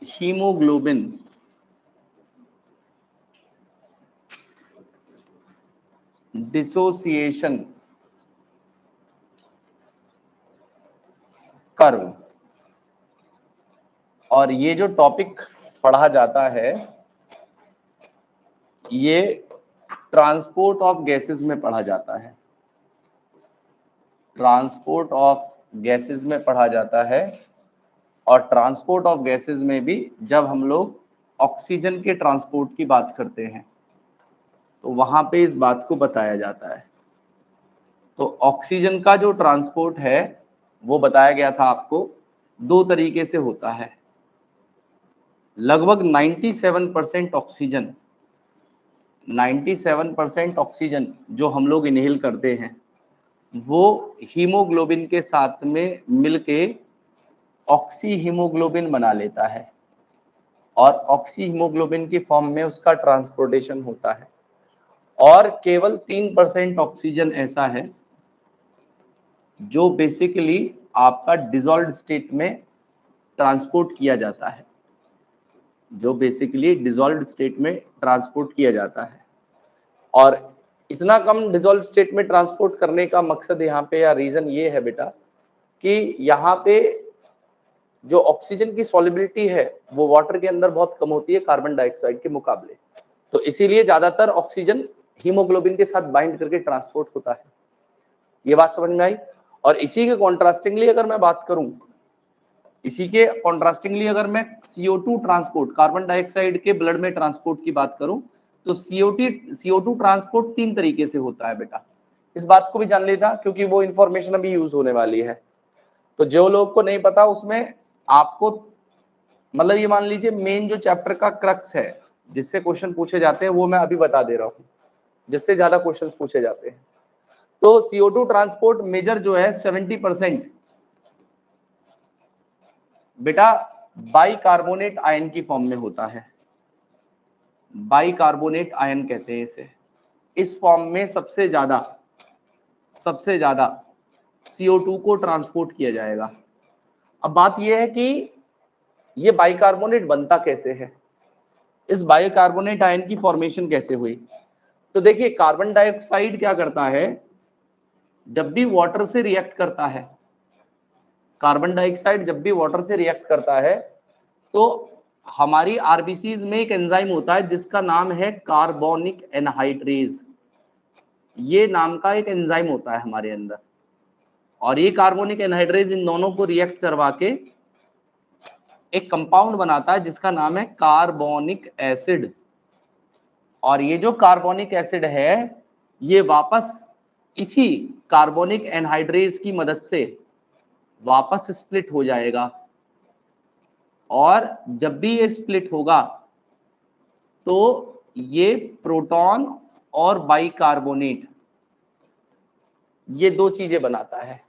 Haemoglobin dissociation curve. और ये जो टॉपिक पढ़ा जाता है ये ट्रांसपोर्ट ऑफ गैसेस में पढ़ा जाता है, ट्रांसपोर्ट ऑफ गैसेस में पढ़ा जाता है। और ट्रांसपोर्ट ऑफ गैसेस में भी जब हम लोग ऑक्सीजन के ट्रांसपोर्ट की बात करते हैं तो वहां पे इस बात को बताया जाता है। तो ऑक्सीजन का जो ट्रांसपोर्ट है वो बताया गया था आपको दो तरीके से होता है। लगभग 97% ऑक्सीजन 97% ऑक्सीजन जो हम लोग इनहेल करते हैं वो हीमोग्लोबिन के साथ में मिलके ऑक्सी हीमोग्लोबिन बना लेता है और ऑक्सी हीमोग्लोबिन की फॉर्म में उसका ट्रांसपोर्टेशन होता है। और केवल 3% ऑक्सीजन ऐसा है जो बेसिकली आपका डिसॉल्व्ड स्टेट में ट्रांसपोर्ट किया जाता है, जो बेसिकली डिसॉल्व्ड स्टेट में ट्रांसपोर्ट किया जाता है। और इतना कम डिसॉल्व्ड स्टेट में ट्रांसपोर्ट करने का मकसद यहाँ पे या रीजन ये है बेटा कि यहाँ पे जो ऑक्सीजन की सॉल्युबिलिटी है वो वाटर के अंदर बहुत कम होती है कार्बन डाइऑक्साइड के मुकाबले। तो इसीलिए ज्यादातर ऑक्सीजन हीमोग्लोबिन के साथ बाइंड करके ट्रांसपोर्ट होता है। ये बात समझ में आई। और इसी के कॉन्ट्रास्टिंगली अगर मैं बात करूं, इसी के कॉन्ट्रास्टिंगली अगर मैं CO2 ट्रांसपोर्ट, कार्बन डाइऑक्साइड के ब्लड में ट्रांसपोर्ट की बात करूं तो CO2 ट्रांसपोर्ट 3 तरीके से होता है बेटा। इस बात को भी जान लेना क्योंकि वो इंफॉर्मेशन अभी यूज होने वाली है। तो जो लोग को नहीं पता उसमें आपको मतलब ये मान लीजिए मेन जो चैप्टर का क्रक्स है जिससे क्वेश्चन पूछे जाते हैं वो मैं अभी बता दे रहा हूँ, जिससे ज्यादा क्वेश्चन पूछे जाते हैं। तो CO2 ट्रांसपोर्ट मेजर जो है 70% बेटा बाइकार्बोनेट आयन की फॉर्म में होता है। बाइकार्बोनेट आयन कहते हैं इसे। इस फॉर्म में सबसे ज्यादा CO2 को ट्रांसपोर्ट किया जाएगा। अब बात यह है कि ये बाइकार्बोनेट बनता कैसे है, इस बाइकार्बोनेट आयन की फॉर्मेशन कैसे हुई। तो देखिए कार्बन डाइऑक्साइड क्या करता है, जब भी वाटर से रिएक्ट करता है, कार्बन डाइऑक्साइड जब भी वाटर से रिएक्ट करता है तो हमारी आरबीसीज में एक एंजाइम होता है जिसका नाम है कार्बोनिक एनहाइड्रेज। ये नाम का एक एंजाइम होता है हमारे अंदर और ये कार्बोनिक एनहाइड्रेज इन दोनों को रिएक्ट करवा के एक कंपाउंड बनाता है जिसका नाम है कार्बोनिक एसिड। और ये जो कार्बोनिक एसिड है ये वापस इसी कार्बोनिक एनहाइड्रेज की मदद से वापस स्प्लिट हो जाएगा। और जब भी ये स्प्लिट होगा तो ये प्रोटॉन और बाइकार्बोनेट ये दो चीजें बनाता है।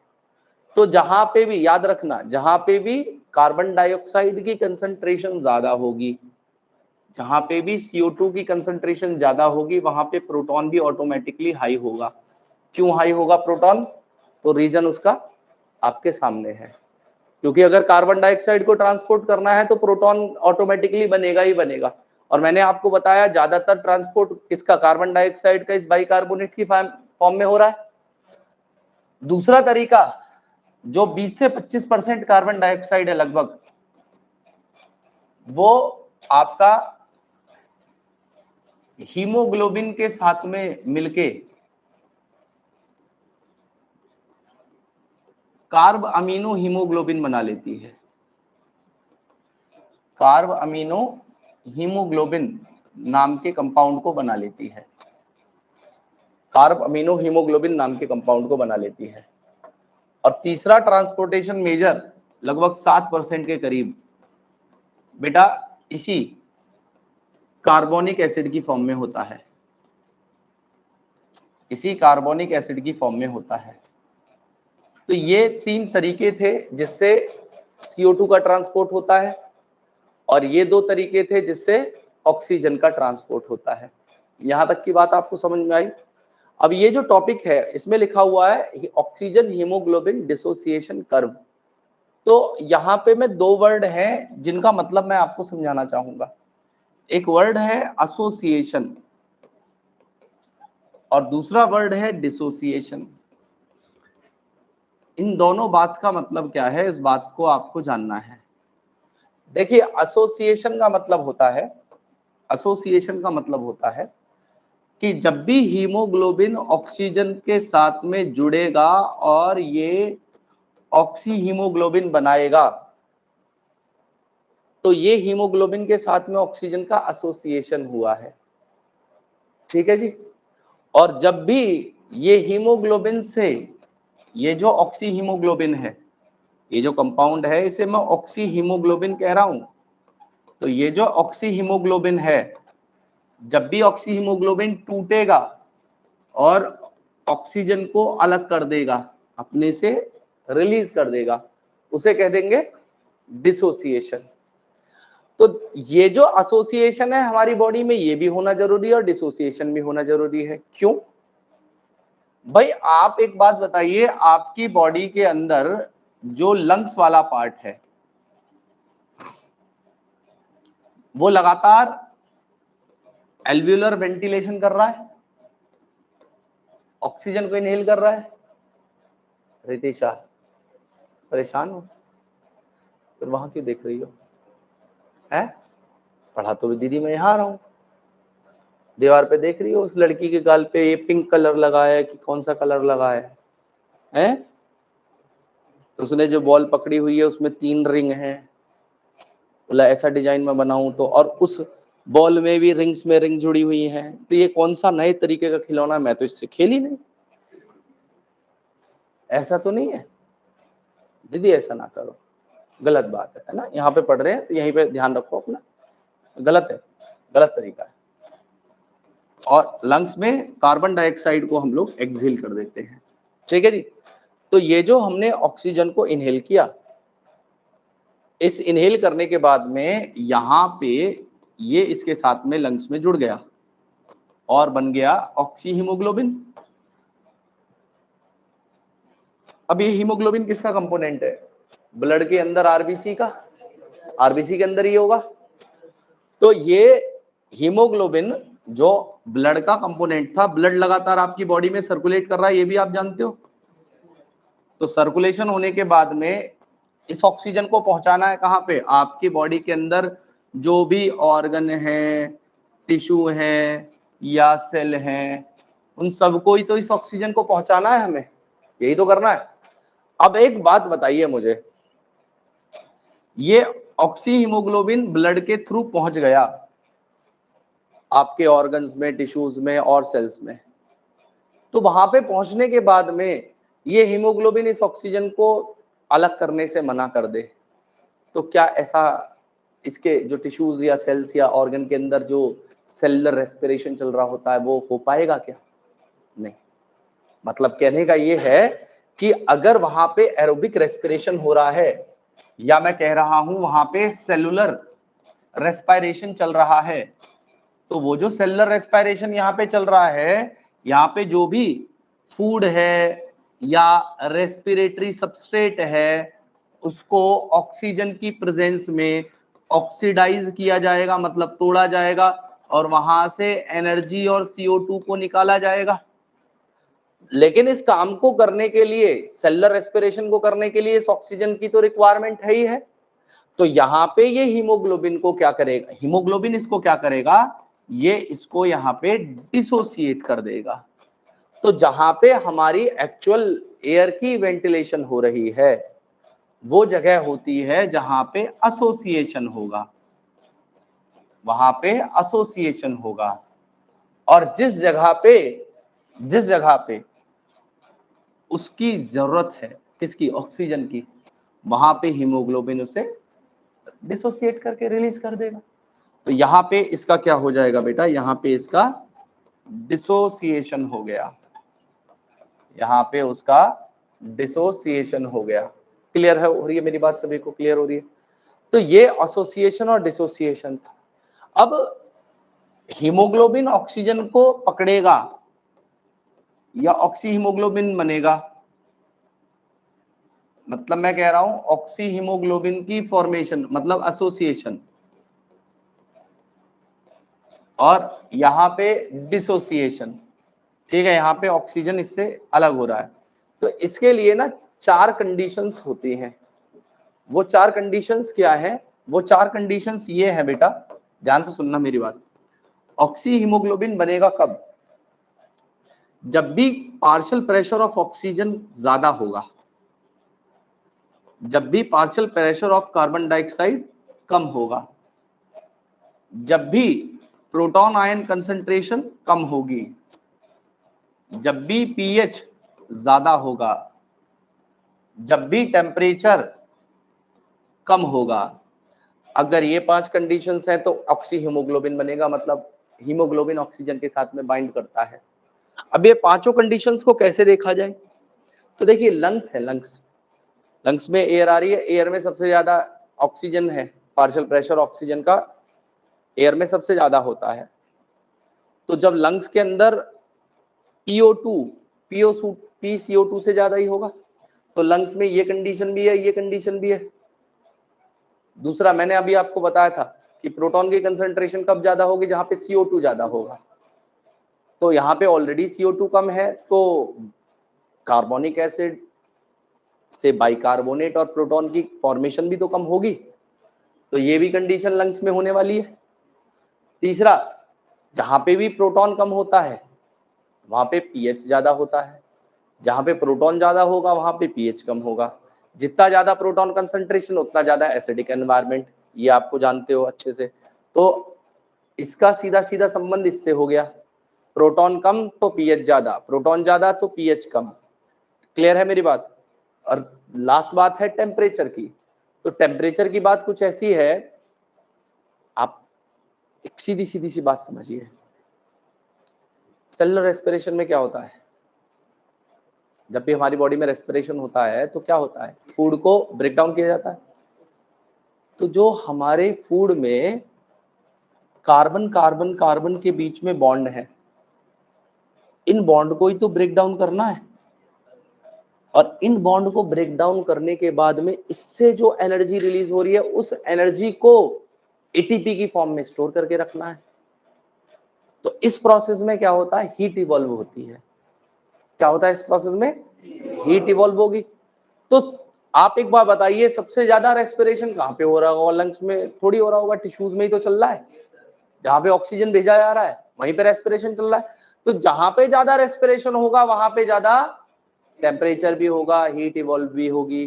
तो जहां पे भी याद रखना, जहां पे भी कार्बन डाइऑक्साइड की कंसंट्रेशन ज्यादा होगी, जहां पे भी CO2 की कंसंट्रेशन ज्यादा होगी वहां पे प्रोटॉन भी ऑटोमेटिकली हाई होगा। क्यों हाई होगा प्रोटॉन, तो रीजन उसका आपके सामने है। क्योंकि अगर कार्बन डाइऑक्साइड को ट्रांसपोर्ट करना है तो प्रोटॉन ऑटोमेटिकली बनेगा ही बनेगा। और मैंने आपको बताया ज्यादातर ट्रांसपोर्ट किसका, कार्बन डाइऑक्साइड का इस बाइकार्बोनेट की फॉर्म में हो रहा है। दूसरा तरीका जो 20 से 25% कार्बन डाइऑक्साइड है लगभग, वो आपका हीमोग्लोबिन के साथ में मिलके कार्ब अमीनो हीमोग्लोबिन बना लेती है। कार्ब अमीनो हीमोग्लोबिन नाम के कंपाउंड को बना लेती है, कार्ब अमीनो हीमोग्लोबिन नाम के कंपाउंड को बना लेती है। और तीसरा ट्रांसपोर्टेशन मेजर लगभग 7% के करीब बेटा इसी कार्बोनिक एसिड की फॉर्म में होता है, इसी कार्बोनिक एसिड की फॉर्म में होता है। तो ये 3 तरीके थे जिससे CO2 का ट्रांसपोर्ट होता है और ये 2 तरीके थे जिससे ऑक्सीजन का ट्रांसपोर्ट होता है। यहां तक की बात आपको समझ में आई। अब ये जो टॉपिक है इसमें लिखा हुआ है ऑक्सीजन हीमोग्लोबिन डिसोसिएशन कर्व। तो यहाँ पे मैं दो वर्ड हैं जिनका मतलब मैं आपको समझाना चाहूंगा। एक वर्ड है एसोसिएशन और दूसरा वर्ड है डिसोसिएशन। इन दोनों बात का मतलब क्या है, इस बात को आपको जानना है। देखिए, एसोसिएशन का मतलब होता है, एसोसिएशन का मतलब होता है कि जब भी हीमोग्लोबिन ऑक्सीजन के साथ में जुड़ेगा और ये ऑक्सी हीमोग्लोबिन बनाएगा, तो ये हीमोग्लोबिन के साथ में ऑक्सीजन का एसोसिएशन हुआ है। ठीक है जी। और जब भी ये हीमोग्लोबिन से, ये जो ऑक्सी हीमोग्लोबिन है, ये जो कंपाउंड है इसे मैं ऑक्सी हीमोग्लोबिन कह रहा हूं। तो ये जो ऑक्सी हीमोग्लोबिन है, जब भी ऑक्सी हीमोग्लोबिन टूटेगा और ऑक्सीजन को अलग कर देगा, अपने से रिलीज कर देगा, उसे कह देंगे डिसोसिएशन। तो ये जो एसोसिएशन है हमारी बॉडी में, ये भी होना जरूरी है और डिसोसिएशन भी होना जरूरी है। क्यों भाई? आप एक बात बताइए, आपकी बॉडी के अंदर जो लंग्स वाला पार्ट है वो लगातार एल्वियोलर वेंटिलेशन कर रहा है, ऑक्सीजन को इनहेल कर रहा है। रितिशा, परेशान हो? फिर वहां क्यों देख रही हो? है पढ़ा तो दीदी मैं यहाँ आ रहा हूं। दीवार पे देख रही हो उस लड़की के गाल पे ये पिंक कलर लगा है कि कौन सा कलर लगा है? उसने जो बॉल पकड़ी हुई है उसमें 3 रिंग हैं। बोला ऐसा डिजाइन में बनाऊं तो, और उस बॉल में भी रिंग्स में रिंग जुड़ी हुई हैं। तो ये कौन सा नए तरीके का खिलौना, मैं तो इससे खेल ही नहीं। ऐसा तो नहीं है दीदी, ऐसा ना करो, गलत बात है ना। यहाँ पे पढ़ रहे हैं तो यहीं पे ध्यान रखो अपना, गलत है, गलत तरीका है। और लंग्स में कार्बन डाइऑक्साइड को हम लोग एक्सहेल कर देते हैं। ठीक है जी। तो ये जो हमने ऑक्सीजन को इनहेल किया, इस इनहेल करने के बाद में यहाँ पे ये इसके साथ में लंग्स में जुड़ गया और बन गया ऑक्सी हीमोग्लोबिन। अब ये हीमोग्लोबिन किसका कंपोनेंट है? ब्लड के अंदर आरबीसी का, आरबीसी के अंदर ही होगा। तो ये हीमोग्लोबिन जो ब्लड का कंपोनेंट था, ब्लड लगातार आपकी बॉडी में सर्कुलेट कर रहा है, ये भी आप जानते हो। तो सर्कुलेशन होने के बाद में इस ऑक्सीजन को पहुंचाना है कहाँ पे? आपकी बॉडी के अंदर जो भी ऑर्गन है, टिश्यू है या सेल है, उन सबको ही तो इस ऑक्सीजन को पहुंचाना है हमें, यही तो करना है। अब एक बात बताइए मुझे, ये ऑक्सी हीमोग्लोबिन ब्लड के थ्रू पहुंच गया आपके ऑर्गन्स में, टिश्यूज में और सेल्स में, तो वहां पे पहुंचने के बाद में ये हीमोग्लोबिन इस ऑक्सीजन को अलग करने से मना कर दे, तो क्या ऐसा इसके जो टिश्यूज या सेल्स या ऑर्गन के अंदर जो सेलुलर रेस्पिरेशन चल रहा होता है वो हो पाएगा क्या? नहीं। मतलब कहने का ये है कि अगर वहां पे एरोबिक रेस्पिरेशन हो रहा है, या मैं कह रहा हूं वहां पे सेलुलर रेस्पिरेशन चल रहा है, तो वो जो सेलुलर रेस्पिरेशन यहाँ पे चल रहा है, यहाँ पे जो भी फूड है या रेस्पिरेटरी सबस्ट्रेट है, उसको ऑक्सीजन की प्रेजेंस में ऑक्सीडाइज किया जाएगा, मतलब तोड़ा जाएगा, और वहां से एनर्जी और CO2 को निकाला जाएगा। लेकिन इस काम को करने के लिए, सेलुलर रेस्पिरेशन को करने के लिए इस ऑक्सीजन की तो रिक्वायरमेंट है ही है। तो यहाँ पे ये हीमोग्लोबिन को क्या करेगा? हीमोग्लोबिन इसको क्या करेगा? ये इसको यहाँ पे डिसोसिएट कर देगा। तो जहां पे हमारी एक्चुअल एयर की वेंटिलेशन हो रही है वो जगह होती है जहां पे एसोसिएशन होगा, वहां पे एसोसिएशन होगा। और जिस जगह पे उसकी जरूरत है, किसकी? ऑक्सीजन की, वहां पे हीमोग्लोबिन उसे डिसोसिएट करके रिलीज कर देगा। तो यहाँ पे इसका क्या हो जाएगा बेटा? यहाँ पे इसका डिसोसिएशन हो गया, यहाँ पे उसका डिसोसिएशन हो गया। क्लियर है? हो रही है मेरी बात? सभी को क्लियर हो रही है? तो ये एसोसिएशन और डिसोसिएशन था। अब हीमोग्लोबिन ऑक्सीजन को पकड़ेगा या ऑक्सी हीमोग्लोबिन बनेगा? मतलब मैं कह रहा हूं ऑक्सी हीमोग्लोबिन की फॉर्मेशन मतलब एसोसिएशन, और यहाँ पे डिसोसिएशन, ठीक है, यहाँ पे ऑक्सीजन इससे अलग हो रहा है। तो इसके लिए ना 4 कंडीशंस होती हैं। वो 4 कंडीशंस क्या है? वो 4 कंडीशंस ये है बेटा, ध्यान से सुनना मेरी बात। ऑक्सी हीमोग्लोबिन बनेगा कब? जब भी पार्शियल प्रेशर ऑफ ऑक्सीजन ज्यादा होगा, जब भी partial pressure of carbon dioxide कम होगा, जब भी प्रोटॉन आयन कंसंट्रेशन कम होगी, जब भी पीएच ज्यादा होगा, जब भी टेम्परेचर कम होगा। अगर ये 5 कंडीशंस हैं तो ऑक्सी हीमोग्लोबिन बनेगा, मतलब हीमोग्लोबिन ऑक्सीजन के साथ में बाइंड करता है। अब ये पांचों कंडीशंस को कैसे देखा जाए? तो देखिए लंग्स है, लंग्स में एयर आ रही है, एयर में सबसे ज्यादा ऑक्सीजन है, पार्शियल प्रेशर ऑक्सीजन का एयर में सबसे ज्यादा होता है। तो जब लंग्स के अंदर PO2 PCO2 से ज्यादा ही होगा, तो लंग्स में ये कंडीशन भी है, ये कंडीशन भी है। दूसरा मैंने अभी आपको बताया था कि प्रोटॉन की कंसंट्रेशन कब ज्यादा होगी? जहां पे CO2 ज्यादा होगा। तो यहाँ पे ऑलरेडी CO2 कम है, तो कार्बोनिक एसिड से बाइकार्बोनेट और प्रोटॉन की फॉर्मेशन भी तो कम होगी, तो ये भी कंडीशन लंग्स में होने वाली है। तीसरा, जहां पे भी प्रोटॉन कम होता है वहां पे पीएच ज्यादा होता है, जहां पे प्रोटॉन ज्यादा होगा वहां पे पीएच कम होगा। जितना ज्यादा प्रोटॉन कंसंट्रेशन उतना ज्यादा एसिडिक एनवायरनमेंट, ये आपको जानते हो अच्छे से। तो इसका सीधा सीधा संबंध इससे हो गया, प्रोटॉन कम तो पीएच ज्यादा, प्रोटॉन ज्यादा तो पीएच कम। क्लियर है मेरी बात? और लास्ट बात है टेम्परेचर की। तो टेम्परेचर की बात कुछ ऐसी है, आप एक सीधी सीधी सी बात समझिए। सेलुलर रेस्पिरेशन में क्या होता है? जब भी हमारी बॉडी में रेस्पिरेशन होता है तो क्या होता है? फूड को ब्रेक डाउन किया जाता है। तो जो हमारे फूड में कार्बन कार्बन कार्बन के बीच में बॉन्ड है, इन बॉन्ड को ही तो ब्रेक डाउन करना है, और इन बॉन्ड को ब्रेक डाउन करने के बाद में इससे जो एनर्जी रिलीज हो रही है उस एनर्जी को एटीपी की फॉर्म में स्टोर करके रखना है। तो इस प्रोसेस में क्या होता है? हीट इवॉल्व होती है। क्या होता है इस प्रोसेस में? हीट इवॉल्व होगी। तो आप एक बार बताइए, सबसे ज्यादा रेस्पिरेशन कहाँ पे हो रहा होगा? लंग्स में थोड़ी हो रहा होगा, टिश्यूज में ही तो चल रहा है। जहां पे ऑक्सीजन भेजा जा रहा है वहीं पे रेस्पिरेशन चल रहा है। तो जहां पे ज्यादा रेस्पिरेशन होगा वहां पे ज्यादा टेम्परेचर भी होगा, हीट इवॉल्व भी होगी,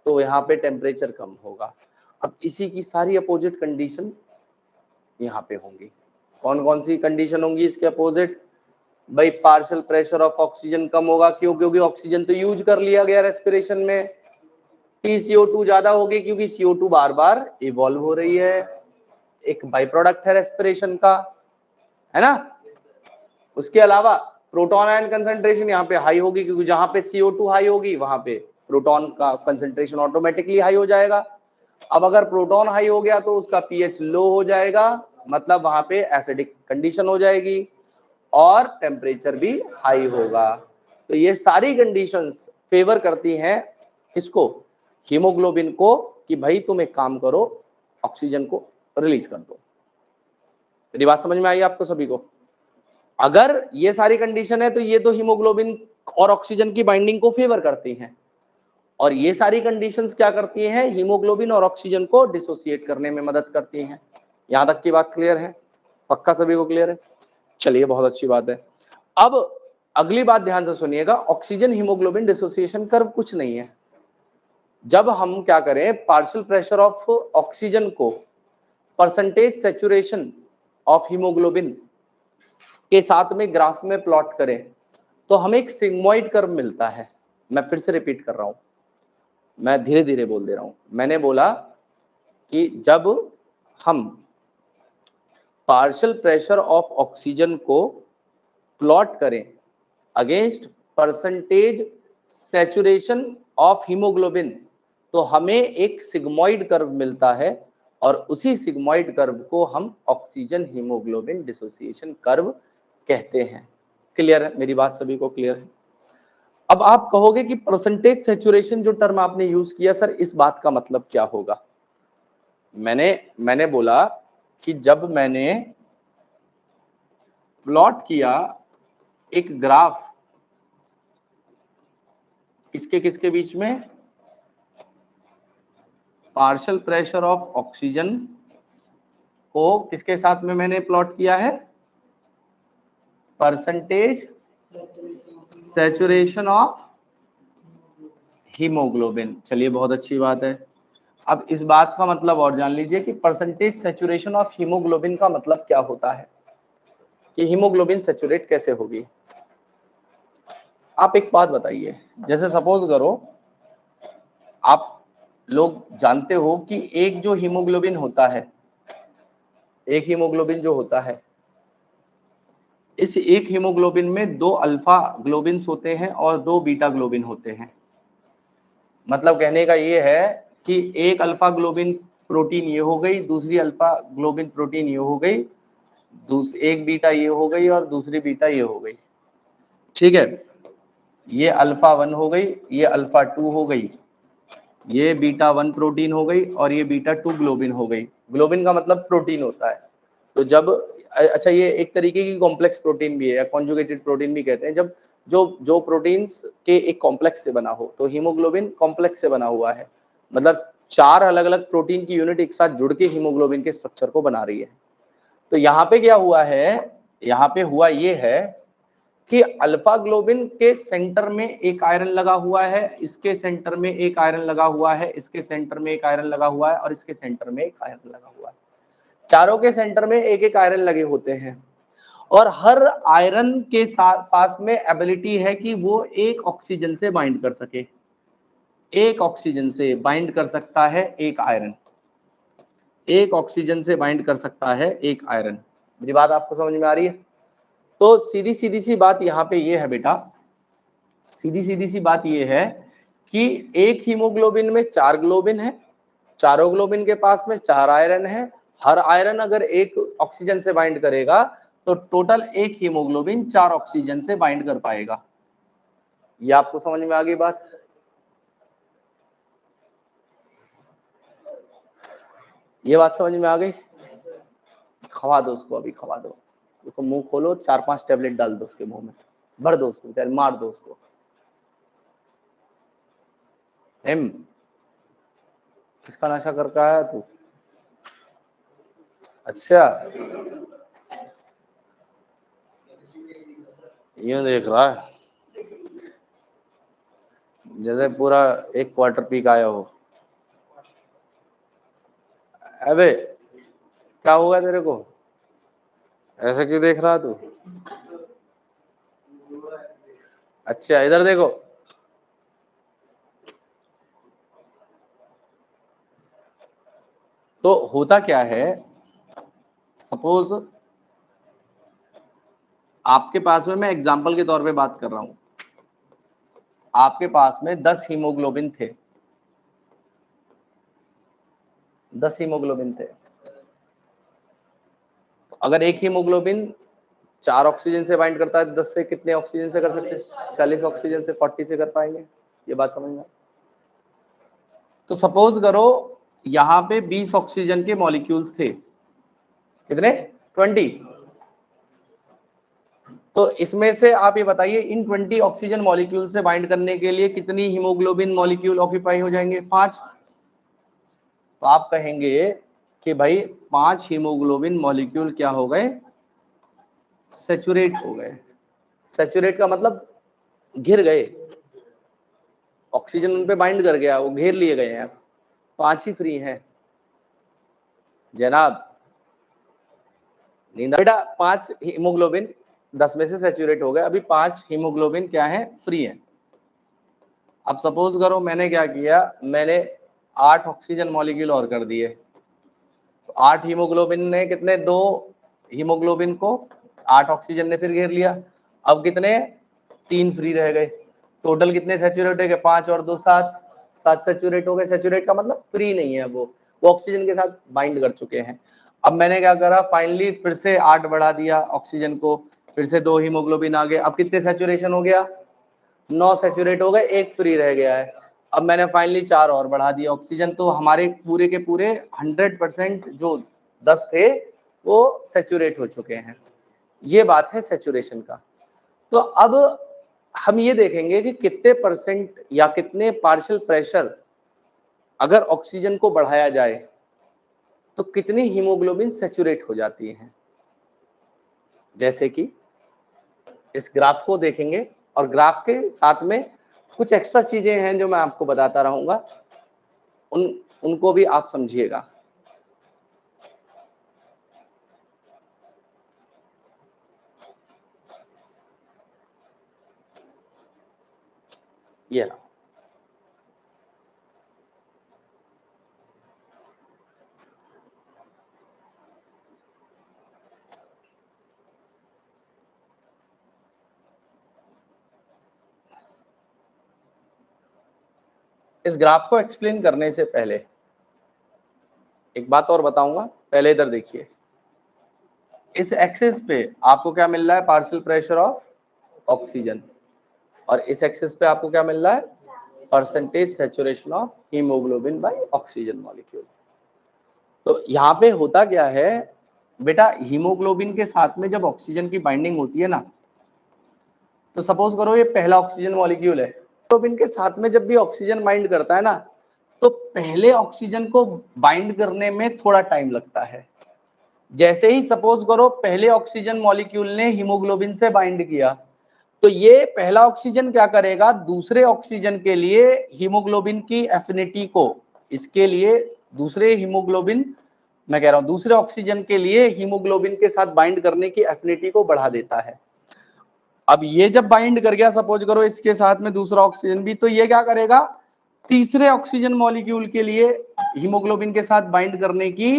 तो यहाँ पे टेम्परेचर कम होगा। अब इसी की सारी अपोजिट कंडीशन यहाँ पे होंगी। कौन कौन सी कंडीशन होंगी इसके अपोजिट? भाई पार्शियल प्रेशर ऑफ ऑक्सीजन कम होगा, क्यों? क्योंकि ऑक्सीजन तो यूज कर लिया गया रेस्पिरेशन में। TCO2 ज्यादा होगी क्योंकि CO2 बार बार इवॉल्व हो रही है, एक बाई प्रोडक्ट है रेस्पिरेशन का, है ना। उसके अलावा प्रोटॉन आयन कंसंट्रेशन यहाँ पे हाई होगी, क्योंकि जहां पे CO2 हाई होगी वहां पे प्रोटॉन का कंसंट्रेशन ऑटोमेटिकली हाई हो जाएगा। अब अगर प्रोटॉन हाई हो गया तो उसका पीएच लो हो जाएगा, मतलब वहां पे एसिडिक कंडीशन हो जाएगी, और टेम्परेचर भी हाई होगा। तो ये सारी कंडीशंस फेवर करती हैं किसको? हीमोग्लोबिन को, कि भाई तुम एक काम करो, ऑक्सीजन को रिलीज कर दो। मेरी बात समझ में आई आपको सभी को? अगर ये सारी कंडीशन है तो ये तो हीमोग्लोबिन और ऑक्सीजन की बाइंडिंग को फेवर करती हैं, और ये सारी कंडीशंस क्या करती हैं? हीमोग्लोबिन और ऑक्सीजन को डिसोसिएट करने में मदद करती हैं। यहां तक की बात क्लियर है? पक्का सभी को क्लियर है? चलिए बहुत अच्छी बात है। अब अगली बात ध्यान से सुनिएगा, ऑक्सीजन हीमोग्लोबिन डिसोसिएशन कर्व कुछ नहीं है। जब हम क्या करें, पार्शियल प्रेशर ऑफ ऑक्सीजन को परसेंटेज सैचुरेशन ऑफ हीमोग्लोबिन के साथ में ग्राफ में प्लॉट करें तो हमें एक सिग्मोइड कर्व मिलता है। मैं फिर से रिपीट कर रहा हूं, मैं धीरे धीरे बोल दे रहा हूं। मैंने बोला कि जब हम पार्शियल प्रेशर ऑफ ऑक्सीजन को प्लॉट करें against percentage saturation of haemoglobin, तो हमें एक सिग्मोइड कर्व मिलता है, और उसी सिग्मोइड कर्व को हम ऑक्सीजन हीमोग्लोबिन डिसोसिएशन कर्व कहते हैं। क्लियर है? मेरी बात सभी को क्लियर है? अब आप कहोगे कि परसेंटेज सैचुरेशन जो टर्म आपने यूज किया सर, इस बात का मतलब क्या होगा? मैंने बोला कि जब मैंने प्लॉट किया एक ग्राफ किसके किसके बीच में, पार्शियल प्रेशर ऑफ ऑक्सीजन को किसके साथ में मैंने प्लॉट किया है, परसेंटेज सैचुरेशन ऑफ हीमोग्लोबिन। चलिए बहुत अच्छी बात है। अब इस बात का मतलब और जान लीजिए कि परसेंटेज सैचुरेशन ऑफ हीमोग्लोबिन का मतलब क्या होता है, कि हीमोग्लोबिन सैचुरेट कैसे होगी। आप एक बात बताइए, जैसे सपोज करो आप लोग जानते हो कि एक जो हीमोग्लोबिन होता है, एक हीमोग्लोबिन जो होता है, इस एक हीमोग्लोबिन में 2 अल्फा ग्लोबिन्स होते हैं और 2 बीटा ग्लोबिन होते हैं। मतलब कहने का ये है कि एक अल्फा ग्लोबिन प्रोटीन ये हो गई, दूसरी अल्फा ग्लोबिन प्रोटीन ये हो गई, एक बीटा ये हो गई और दूसरी बीटा ये हो गई। ठीक है, ये अल्फा 1 हो गई, ये अल्फा 2 हो गई, ये बीटा 1 प्रोटीन हो गई और ये बीटा 2 ग्लोबिन हो गई। ग्लोबिन का मतलब प्रोटीन होता है। तो जब अच्छा, ये एक तरीके की कॉम्प्लेक्स प्रोटीन भी है या कॉन्जुगेटेड प्रोटीन भी कहते हैं, जब जो प्रोटीन्स के एक कॉम्प्लेक्स से बना हो, तो हीमोग्लोबिन कॉम्प्लेक्स से बना हुआ है, मतलब 4 अलग अलग प्रोटीन की यूनिट एक साथ जुड़ के हीमोग्लोबिन के स्ट्रक्चर को बना रही है। तो यहाँ पे क्या हुआ है, यहाँ पे हुआ ये है कि अल्फा ग्लोबिन के सेंटर में एक आयरन लगा हुआ है, इसके सेंटर में एक आयरन लगा हुआ है, इसके सेंटर में एक आयरन लगा हुआ है और इसके सेंटर में एक आयरन लगा हुआ है। चारों के सेंटर में एक एक आयरन लगे होते हैं और हर आयरन के साथ पास में एबिलिटी है कि वो एक ऑक्सीजन से बाइंड कर सके, एक ऑक्सीजन से बाइंड कर सकता है एक आयरन, एक ऑक्सीजन से बाइंड कर सकता है एक आयरन। मेरी बात आपको समझ में आ रही है? तो सीधी सीधी सी बात यहाँ पे ये है बेटा, सीधी सीधी सी बात ये है कि एक हीमोग्लोबिन में 4 ग्लोबिन है, चारों ग्लोबिन के पास में 4 आयरन है, हर आयरन अगर एक ऑक्सीजन से बाइंड करेगा तो टोटल एक हीमोग्लोबिन 4 ऑक्सीजन से बाइंड कर पाएगा। ये आपको समझ में आ गई बात? ये बात समझ में आ गई? खवा दो उसको, अभी खवा दो उसको, मुंह खोलो, 4-5 टैबलेट डाल दो उसके मुंह में, भर दो उसको, चाहे मार दो उसको। हिम, किसका नशा करके आया तू? अच्छा, यूं देख रहा है जैसे पूरा एक क्वार्टर पीक आया हो। अबे क्या हुआ तेरे को, ऐसे क्यों देख रहा तू? अच्छा इधर देखो, तो होता क्या है, सपोज आपके पास में, मैं एग्जांपल के तौर पे बात कर रहा हूं, आपके पास में 10 हीमोग्लोबिन थे, 10 हीमोग्लोबिन थे। तो अगर एक हीमोग्लोबिन 4 ऑक्सीजन से बाइंड करता है, 10 से कितने ऑक्सीजन से कर सकते हैं? 40 ऑक्सीजन से, 40 से कर पाएंगे। ये बात समझ में? तो सपोज करो यहाँ पे 20 ऑक्सीजन के मॉलिक्यूल्स थे, कितने? 20। तो इसमें से आप ये बताइए, इन 20 ऑक्सीजन मॉलिक्यूल से बाइंड करने के लिए कितनी हीमोग्लोबिन मॉलिक्यूल ऑक्यूपाई हो जाएंगे? 5। तो आप कहेंगे कि भाई 5 हीमोग्लोबिन मॉलिक्यूल क्या हो गए? सैचुरेट हो गए। सैचुरेट का मतलब घिर गए, ऑक्सीजन उन पे बाइंड कर गया, वो घेर लिए गए हैं, 5 ही फ्री हैं जनाब। नींद बेटा, 5 हीमोग्लोबिन 10 में से सैचुरेट हो गए, अभी 5 हीमोग्लोबिन क्या है? फ्री है। अब सपोज करो मैंने क्या किया, मैंने 8 ऑक्सीजन मॉलिक्यूल और कर दिए, तो 8 हीमोग्लोबिन ने कितने, 2 हीमोग्लोबिन को 8 ऑक्सीजन ने फिर घेर लिया, अब कितने? 3 फ्री रह गए। टोटल कितने सैचुरेट हो गए? 5 और 2 7, 7 सैचुरेट हो गए। सैचुरेट का मतलब फ्री नहीं है, वो ऑक्सीजन के साथ बाइंड कर चुके हैं। अब मैंने क्या करा, फाइनली फिर से 8 बढ़ा दिया ऑक्सीजन को, फिर से 2 हीमोग्लोबिन आ गए, अब कितने सैचुरेशन हो गया? 9 सैचुरेट हो गए, एक फ्री रह गया है। अब मैंने फाइनली 4 और बढ़ा दिया ऑक्सीजन, तो हमारे पूरे के पूरे 100% जो 10 थे वो सैचुरेट हो चुके हैं। ये बात है सैचुरेशन का। तो अब हम ये देखेंगे कि कितने परसेंट या कितने पार्शियल प्रेशर अगर ऑक्सीजन को बढ़ाया जाए तो कितनी हीमोग्लोबिन सैचुरेट हो जाती है। जैसे कि इस ग्राफ को देखेंगे और ग्राफ के साथ में कुछ एक्स्ट्रा चीजें हैं जो मैं आपको बताता रहूंगा, उनको भी आप समझिएगा। ये रहा, इस ग्राफ को एक्सप्लेन करने से पहले एक बात और बताऊंगा। पहले इधर देखिए, इस एक्सिस पे आपको क्या मिल रहा है, पार्शियल प्रेशर ऑफ ऑक्सीजन, और इस एक्सिस पे आपको क्या मिल रहा है, percentage saturation of haemoglobin by oxygen molecule. तो यहाँ पे होता क्या है बेटा, हीमोग्लोबिन के साथ में जब ऑक्सीजन की बाइंडिंग होती है ना, तो सपोज करो ये पहला ऑक्सीजन मॉलिक्यूल है, हीमोग्लोबिन के साथ में जब भी ऑक्सीजन बाइंड करता है ना, तो पहले ऑक्सीजन को बाइंड करने में थोड़ा टाइम लगता है। जैसे ही सपोज करो पहले ऑक्सीजन मॉलिक्यूल ने हीमोग्लोबिन से बाइंड किया, तो ये पहला ऑक्सीजन क्या करेगा, दूसरे ऑक्सीजन के लिए हीमोग्लोबिन की एफिनिटी को, इसके लिए दूसरे हीमोग्लोबिन, मैं कह रहा हूं दूसरे ऑक्सीजन के लिए हीमोग्लोबिन के साथ बाइंड करने की एफिनिटी को बढ़ा देता है। अब ये जब बाइंड कर गया सपोज करो इसके साथ में दूसरा ऑक्सीजन भी, तो ये क्या करेगा, तीसरे ऑक्सीजन मॉलिक्यूल के लिए हीमोग्लोबिन के साथ बाइंड करने की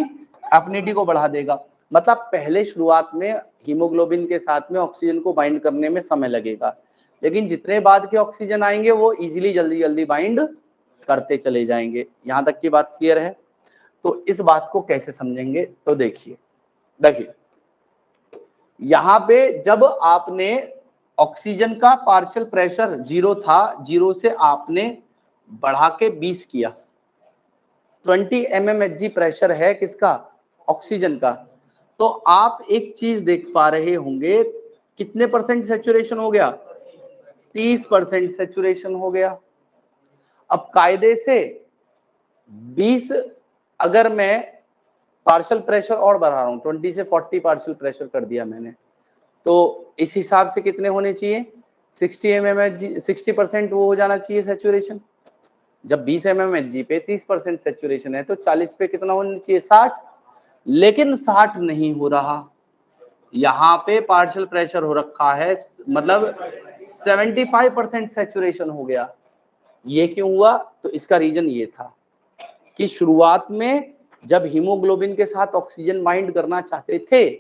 एफिनिटी को बढ़ा देगा। मतलब पहले शुरुआत में हीमोग्लोबिन के साथ में ऑक्सीजन को बाइंड करने में समय लगेगा, लेकिन जितने बाद के ऑक्सीजन आएंगे वो इजीली जल्दी जल्दी बाइंड करते चले जाएंगे। यहां तक की बात क्लियर है। तो इस बात को कैसे समझेंगे, तो देखिए देखिए यहां पे जब आपने ऑक्सीजन का पार्शियल प्रेशर 0 था, 0 से आपने बढ़ा के 20 किया, 20 mmHg प्रेशर है किसका, ऑक्सीजन का। तो आप एक चीज देख पा रहे होंगे, कितने परसेंट सैचुरेशन हो गया, 30% सैचुरेशन हो गया। अब कायदे से 20 अगर मैं पार्शियल प्रेशर और बढ़ा रहा हूं, 20 से 40 पार्शियल प्रेशर कर दिया मैंने, तो इस हिसाब से कितने होने चाहिए, 60 mmHg, 60% वो हो जाना चाहिए सैचुरेशन। जब 20 mmHg पे 30% सैचुरेशन है, तो 40 पे कितना होना चाहिए, 60। लेकिन 60 नहीं हो रहा, यहाँ पे पार्शियल प्रेशर हो रखा है, मतलब 75% सैचुरेशन हो गया। ये क्यों हुआ, तो इसका रीजन ये था कि शुरुआत में जब हीमोग्लोबिन के साथ ऑक्सीजन बाइंड करना चाहते थे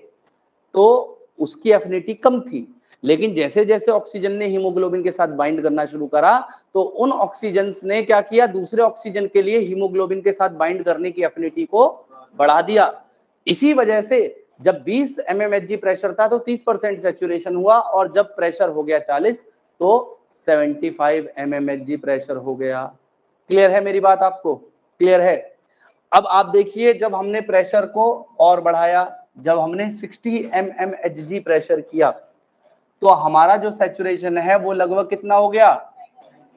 तो उसकी एफिनिटी कम थी, लेकिन जैसे जैसे ऑक्सीजन ने हीमोग्लोबिन के साथ बाइंड करना शुरू करा, तो उन ऑक्सीजन्स ने क्या किया, दूसरे ऑक्सीजन के लिए हीमोग्लोबिन के साथ बाइंड करने की एफिनिटी को बढ़ा दिया। इसी वजह से जब 20 mmHg प्रेशर था तो 30% सैचुरेशन हुआ, और जब प्रेशर हो गया 40 तो 75 mmHg प्रेशर हो गया। क्लियर है मेरी बात, आपको क्लियर है। अब आप देखिए, जब हमने प्रेशर को और बढ़ाया, जब हमने 60 mmHg प्रेशर किया, तो हमारा जो सैचुरेशन है वो लगभग कितना हो गया,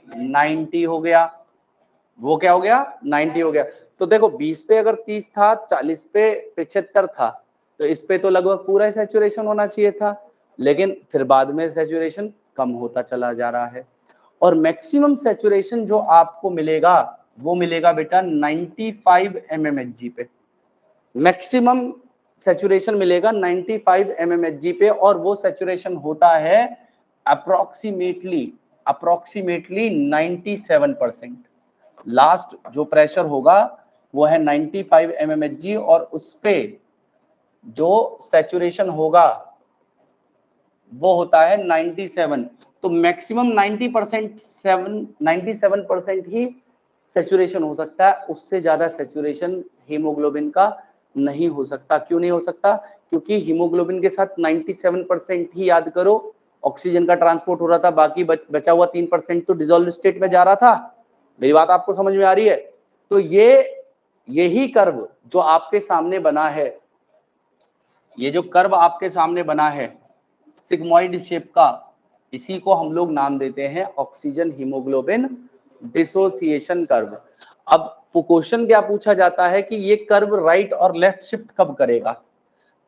90 हो गया। वो क्या हो गया, 90 हो गया। तो देखो 20 पे अगर 30 था, 40 पे 75 था, तो इस पे तो लगभग पूरा सैचुरेशन होना चाहिए था, लेकिन फिर बाद में सैचुरेशन कम होता चला जा रहा है। और मैक्सिमम सैचुरेशन जो आपको मिलेगा वो मिलेगा बेटा 95 mmHg पे, मैक्सिमम सैचुरेशन मिलेगा 95 mmHg पे, और वो सैचुरेशन होता है अप्रोक्सीमेटली 97%। लास्ट जो प्रेशर होगा वो है 95 mmHg, और उस पे जो सैचुरेशन होगा वो होता है 97। तो मैक्सिमम 97% ही सैचुरेशन हो सकता है, उससे ज्यादा सैचुरेशन हीमोग्लोबिन का नहीं हो सकता। क्यों नहीं हो सकता, क्योंकि हीमोग्लोबिन के साथ 97% ही, याद करो, ऑक्सीजन का ट्रांसपोर्ट हो रहा था, बाकी बचा हुआ 3% तो डिसॉल्व स्टेट में जा रहा था। मेरी बात आपको समझ में आ रही है? तो यही कर्व जो आपके सामने बना है, ये जो कर्व आपके सामने बना है सिग्मॉइड शेप का, इसी को हम लोग नाम देते हैं ऑक्सीजन हीमोग्लोबिन डिसोसिएशन कर्व। अब क्वेश्चन क्या पूछा जाता है कि ये कर्व राइट और लेफ्ट शिफ्ट कब करेगा?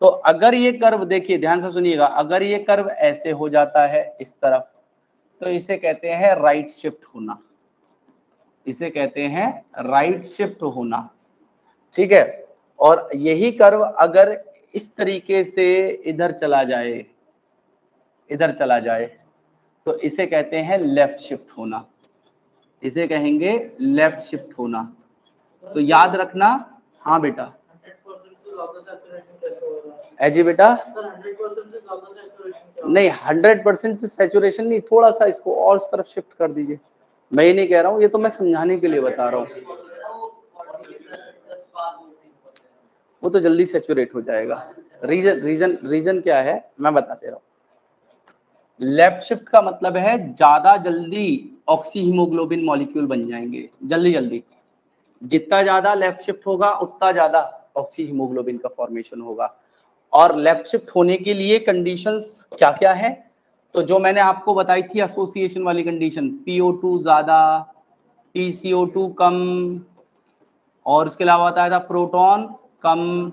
तो अगर ये कर्व, देखिए ध्यान से सुनिएगा, अगर ये कर्व ऐसे हो जाता है इस तरफ, तो इसे कहते हैं राइट शिफ्ट होना, इसे कहते हैं राइट शिफ्ट होना, ठीक है। और यही कर्व अगर इस तरीके से इधर चला जाए, इधर चला जाए, तो इसे कहते हैं लेफ्ट शिफ्ट होना, इसे कहेंगे लेफ्ट शिफ्ट होना। तो याद रखना। हाँ बेटा, जी बेटा, नहीं 100% से सैचुरेशन नहीं, थोड़ा सा इसको और इस तरफ शिफ्ट कर दीजिए। मैं ये नहीं कह रहा हूँ, ये तो मैं समझाने के लिए बता रहा हूँ, वो तो जल्दी सैचुरेट हो जाएगा। रीजन क्या है मैं बताते रहा हूँ। लेफ्ट शिफ्ट का मतलब है ज्यादा जल्दी ऑक्सी हीमोग्लोबिन मॉलिक्यूल बन जाएंगे, जल्दी जल्दी। जितना ज्यादा लेफ्ट शिफ्ट होगा उतना ज्यादा ऑक्सी हीमोग्लोबिन का फॉर्मेशन होगा। और लेफ्ट शिफ्ट होने के लिए कंडीशंस क्या क्या है? तो जो मैंने आपको बताई थी एसोसिएशन वाली कंडीशन, PO2 ज्यादा, PCO2 कम, और उसके अलावा बताया था प्रोटॉन कम,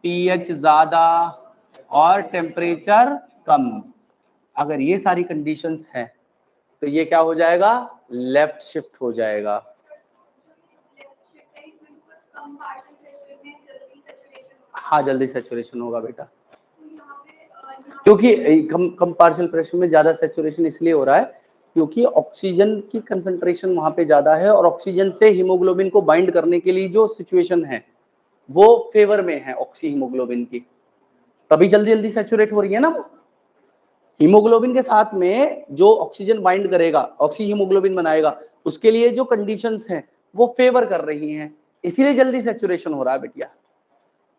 pH ज्यादा और टेम्परेचर कम। अगर ये सारी कंडीशंस हैं तो ये क्या हो जाएगा? लेफ्ट शिफ्ट हो जाएगा। हाँ जल्दी सैचुरेशन होगा बेटा, क्योंकि कम पार्शियल प्रेशर में ज्यादा सैचुरेशन इसलिए हो रहा है क्योंकि ऑक्सीजन की कंसंट्रेशन वहां पे ज्यादा है, और ऑक्सीजन से हीमोग्लोबिन को बाइंड करने के लिए जो सिचुएशन है वो फेवर में है ऑक्सी हीमोग्लोबिन की, तभी जल्दी जल्दी सैचुरेट हो रही है ना। वो हीमोग्लोबिन के साथ में जो ऑक्सीजन बाइंड करेगा, ऑक्सी हीमोग्लोबिन बनाएगा, उसके लिए जो कंडीशंस हैं वो फेवर कर रही हैं, इसीलिए जल्दी सैचुरेशन हो रहा है बेटिया।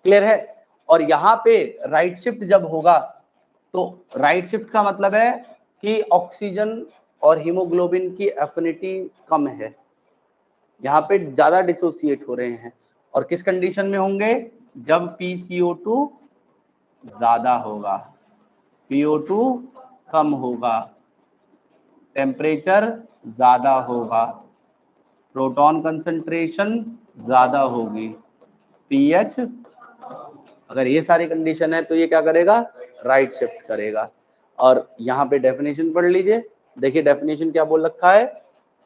क्लियर है? और यहाँ पे राइट शिफ्ट जब होगा, तो राइट शिफ्ट का मतलब है कि ऑक्सीजन और हीमोग्लोबिन की एफिनिटी कम है, यहाँ पे ज्यादा डिसोसिएट हो रहे हैं। और किस कंडीशन में होंगे? जब PCO2 ज्यादा होगा, PO2 कम होगा, टेम्परेचर ज्यादा होगा, प्रोटॉन कंसंट्रेशन ज्यादा होगी, pH, अगर ये सारी कंडीशन है तो ये क्या करेगा? राइट शिफ्ट करेगा। और यहाँ पे डेफिनेशन पढ़ लीजिए, देखिए डेफिनेशन क्या बोल रखा है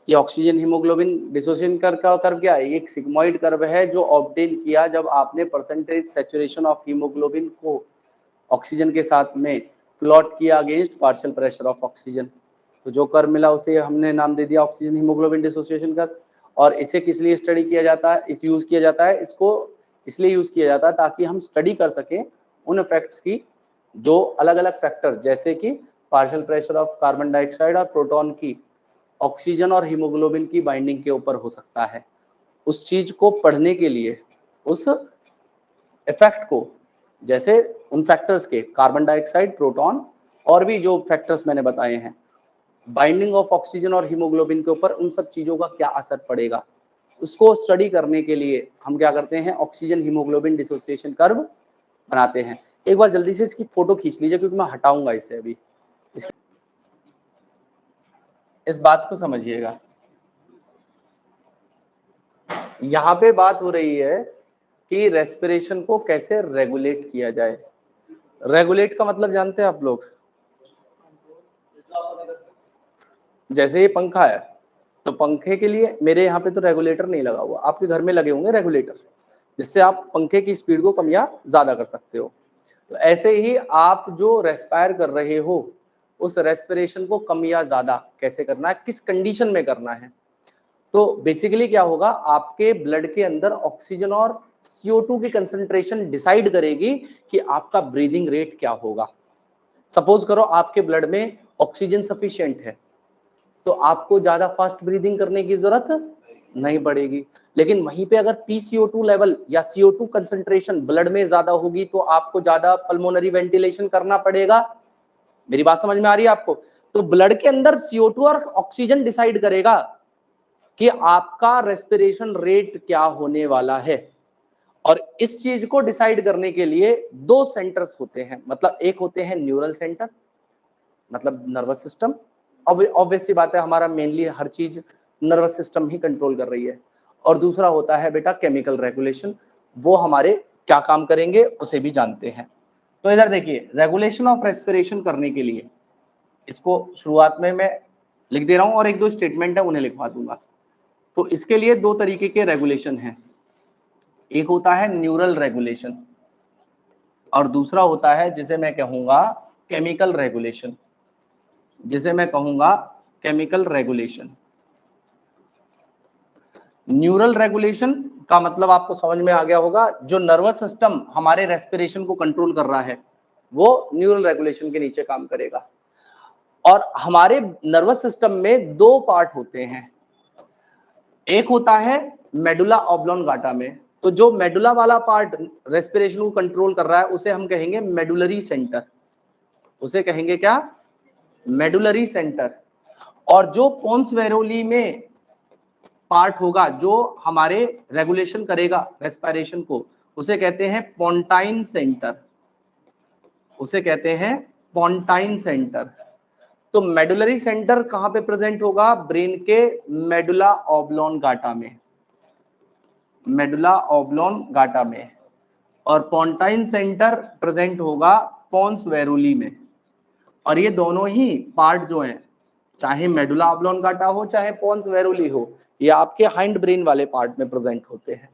कि ऑक्सीजन हीमोग्लोबिन डिसोसिएशन कर्व क्या है? एक सिग्मॉइड कर्व है जो ऑब्टेन किया जब आपने परसेंटेज सैचुरेशन ऑफ हीमोग्लोबिन को ऑक्सीजन के साथ में प्लॉट किया against partial pressure of oxygen. तो जो कर्व मिला उसे हमने नाम दे दिया ऑक्सीजन हीमोग्लोबिन डिसोसिएशन कर्व। और इसे किस लिए स्टडी किया जाता है, इस यूज किया जाता है, इसको इसलिए यूज किया जाता है ताकि हम स्टडी कर सकें उन इफेक्ट्स की जो अलग अलग फैक्टर जैसे कि partial pressure of carbon dioxide और प्रोटॉन की ऑक्सीजन और हीमोग्लोबिन की बाइंडिंग के ऊपर हो सकता है। उस चीज को पढ़ने के लिए, उस इफेक्ट को, जैसे उन फैक्टर्स के कार्बन डाइऑक्साइड, प्रोटॉन और भी जो फैक्टर्स मैंने बताए हैं, बाइंडिंग ऑफ ऑक्सीजन और हीमोग्लोबिन के ऊपर उन सब चीजों का क्या असर पड़ेगा, उसको स्टडी करने के लिए हम क्या करते हैं? ऑक्सीजन हीमोग्लोबिन डिसोसिएशन कर्व बनाते हैं। एक बार जल्दी से इसकी फोटो खींच लीजिए क्योंकि मैं हटाऊंगा इसे अभी। इस बात को समझिएगा, यहाँ पे बात हो रही है कि रेस्पिरेशन को कैसे रेगुलेट किया जाए। रेगुलेट का मतलब जानते हैं आप लोग? जैसे ये पंखा है, तो पंखे के लिए मेरे यहाँ पे तो रेगुलेटर नहीं लगा हुआ, आपके घर में लगे होंगे रेगुलेटर, जिससे आप पंखे की स्पीड को कम या ज्यादा कर सकते हो। तो ऐसे ही आप जो रेस्पायर कर रहे हो, उस रेस्पिरेशन को कम या ज्यादा कैसे करना है, किस कंडीशन में करना है। तो बेसिकली क्या होगा, आपके ब्लड के अंदर ऑक्सीजन और CO2 की कंसंट्रेशन डिसाइड करेगी कि आपका ब्रीदिंग रेट क्या होगा। सपोज करो आपके ब्लड में ऑक्सीजन सफिशिएंट है तो आपको ज्यादा फास्ट ब्रीदिंग करने की जरूरत नहीं पड़ेगी। लेकिन वहीं पे अगर PCO2 लेवल या CO2 कंसंट्रेशन ब्लड में ज्यादा होगी तो आपको ज्यादा पल्मोनरी वेंटिलेशन करना पड़ेगा, मेरी बात समझ में आ रही है आपको? तो ब्लड के अंदर CO2 और ऑक्सीजन डिसाइड करेगा कि आपका रेस्पिरेशन रेट क्या होने वाला है। और इस चीज को डिसाइड करने के लिए दो सेंटर्स होते हैं, मतलब एक होते हैं न्यूरल सेंटर, मतलब नर्वस सिस्टम। ऑब्वियस सी बात है, हमारा मेनली हर चीज नर्वस सिस्टम ही कंट्रोल कर रही है। और दूसरा होता है बेटा केमिकल रेगुलेशन, वो हमारे क्या काम करेंगे उसे भी जानते हैं। तो इधर देखिए, रेगुलेशन ऑफ रेस्पिरेशन करने के लिए, इसको शुरुआत में मैं लिख दे रहा हूं और एक दो स्टेटमेंट है उन्हें लिखवा दूंगा। तो इसके लिए दो तरीके के रेगुलेशन हैं, एक होता है न्यूरल रेगुलेशन और दूसरा होता है जिसे मैं कहूंगा केमिकल रेगुलेशन, जिसे मैं कहूंगा केमिकल रेगुलेशन। न्यूरल रेगुलेशन का मतलब आपको समझ में आ गया होगा, जो नर्वस सिस्टम हमारे रेस्पिरेशन को कंट्रोल कर रहा है वो न्यूरल रेगुलेशन के नीचे काम करेगा। और हमारे नर्वस सिस्टम में दो पार्ट होते हैं, एक होता है मेडुला ऑब्लोंगाटा में, तो जो मेडुला वाला पार्ट रेस्पिरेशन को कंट्रोल कर रहा है उसे हम कहेंगे मेडुलरी सेंटर, उसे कहेंगे क्या? Medullary centre. और जो पोन्स वेरोली में पार्ट होगा जो हमारे रेगुलेशन करेगा रेस्पिरेशन को, उसे कहते हैं पोंटाइन सेंटर, उसे कहते हैं पोंटाइन सेंटर। तो मेडुलरी सेंटर कहां पे प्रेजेंट होगा? ब्रेन के मेडुला ऑब्लोंगाटा में, मेडुला ऑब्लोंगाटा में। और पोंटाइन सेंटर प्रेजेंट होगा पोन्स वेरुली में। और ये दोनों ही पार्ट जो हैं, चाहे मेडुला ऑब्लोंगाटा हो चाहे पोन्स वेरुली हो, ये आपके हाइंड ब्रेन वाले पार्ट में प्रेजेंट होते हैं।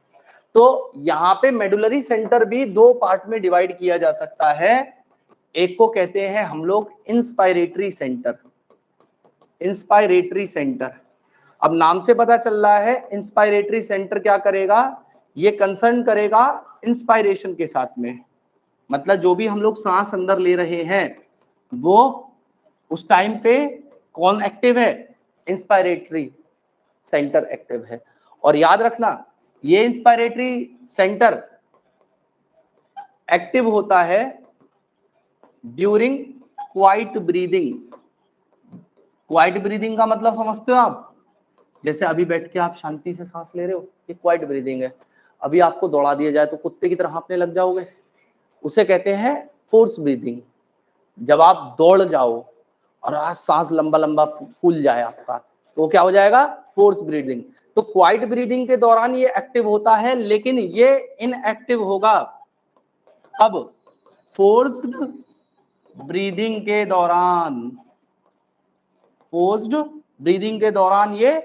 तो यहाँ पे मेडुलरी सेंटर भी दो पार्ट में डिवाइड किया जा सकता है, एक को कहते हैं हम लोग इंस्पायरेटरी सेंटर, इंस्पायरेटरी सेंटर। अब नाम से पता चल रहा है इंस्पायरेटरी सेंटर क्या करेगा, ये कंसर्न करेगा इंस्पायरेशन के साथ में, मतलब जो भी हम लोग सांस अंदर ले रहे हैं वो उस टाइम पे कौन एक्टिव है? इंस्पायरेटरी सेंटर एक्टिव है। और याद रखना, ये इंस्पायरेटरी सेंटर एक्टिव होता है during quite breathing. Quite breathing का मतलब समझते हो आप? जैसे अभी बैठ के आप शांति से सांस ले रहे हो, ये क्वाइट ब्रीदिंग है। अभी आपको दौड़ा दिया जाए तो कुत्ते की तरह हाँफने लग जाओगे, उसे कहते हैं फोर्स ब्रीदिंग। जब आप दौड़ जाओ और आज सांस लंबा लंबा फूल जाए आपका, तो क्या हो जाएगा? Force breathing. तो क्वाइट ब्रीदिंग के दौरान ये एक्टिव होता है, लेकिन ये इनएक्टिव होगा अब फोर्स्ड ब्रीदिंग के दौरान, फोर्स्ड ब्रीदिंग के दौरान ये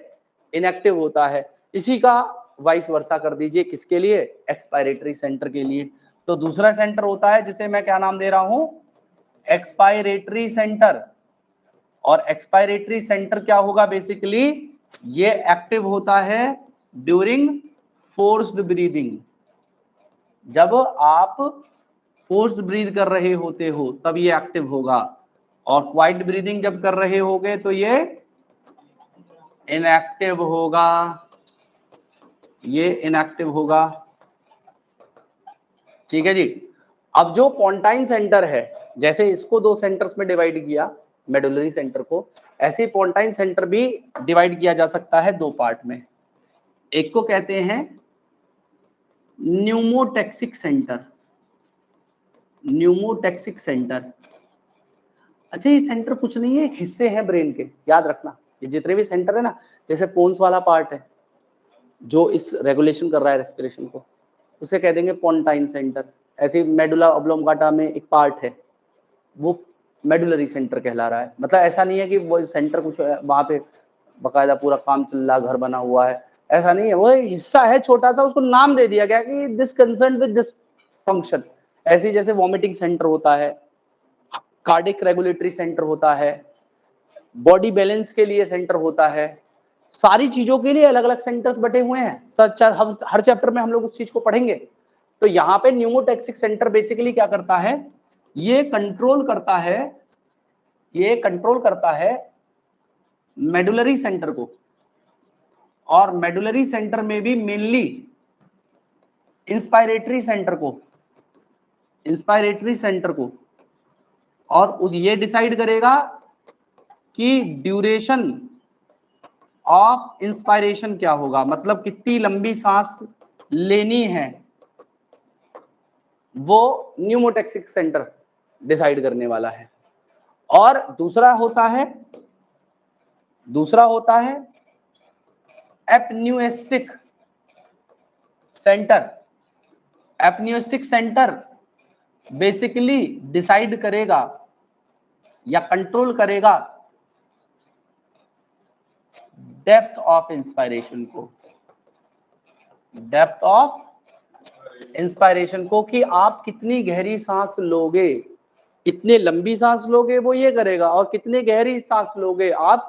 इनएक्टिव होता है। इसी का वाइस वर्सा कर दीजिए, किसके लिए? एक्सपायरेटरी सेंटर के लिए। तो दूसरा सेंटर होता है जिसे मैं क्या नाम दे रहा हूं? Expiratory centre. और एक्सपायरेटरी सेंटर क्या होगा? बेसिकली ये एक्टिव होता है ड्यूरिंग फोर्स्ड ब्रीदिंग। जब आप फोर्स्ड ब्रीद कर रहे होते हो तब ये एक्टिव होगा, और क्वाइट ब्रीदिंग जब कर रहे होगे तो ये इनएक्टिव होगा, ये इनएक्टिव होगा। ठीक है जी। अब जो पोंटाइन सेंटर है, जैसे इसको दो सेंटर्स में डिवाइड किया मेडुलरी सेंटर को, ऐसे पोंटाइन सेंटर भी डिवाइड किया जा सकता है दो पार्ट में। एक को कहते हैं न्यूमोटैक्सिक सेंटर, न्यूमोटैक्सिक सेंटर। अच्छा, ये सेंटर कुछ नहीं है, एक हिस्से हैं ब्रेन के, याद रखना। ये जितने भी सेंटर है ना, जैसे पोन्स वाला पार्ट है जो इस रेगुलेशन कर रहा है रेस्पिरेशन को, उसे कह देंगे पोंटाइन सेंटर। ऐसे मेडुला ऑब्लोंगाटा में एक पार्ट है, वो मेडुलरी सेंटर कहला रहा है। मतलब ऐसा नहीं है कि वो सेंटर कुछ वहां पे बकायदा पूरा काम चल रहा, घर बना हुआ है, ऐसा नहीं है। वो हिस्सा है छोटा सा, उसको नाम दे दिया गया कि this concern with this function. ऐसे जैसे वॉमिटिंग सेंटर होता है, कार्डिक रेगुलेटरी सेंटर होता है, बॉडी बैलेंस के लिए सेंटर होता है, सारी चीजों के लिए अलग अलग सेंटर्स बटे हुए हैं। हर चैप्टर में हम लोग उस चीज को पढ़ेंगे। तो यहाँ पे न्यूमोटैक्सिक सेंटर बेसिकली क्या करता है? ये कंट्रोल करता है, ये कंट्रोल करता है मेडुलरी सेंटर को। और मेडुलरी सेंटर में भी मेनली इंस्पायरेटरी सेंटर को, इंस्पायरेटरी सेंटर को और उस ये डिसाइड करेगा कि ड्यूरेशन ऑफ इंस्पायरेशन क्या होगा, मतलब कितनी लंबी सांस लेनी है, वो न्यूमोटैक्सिक सेंटर डिसाइड करने वाला है। और दूसरा होता है apneustic centre. Apneustic centre basically decide करेगा या कंट्रोल करेगा डेप्थ ऑफ इंस्पायरेशन को, डेप्थ ऑफ इंस्पायरेशन को, कि आप कितनी गहरी सांस लोगे, कितने लंबी सांस लोगे वो ये करेगा, और कितने गहरी सांस लोगे आप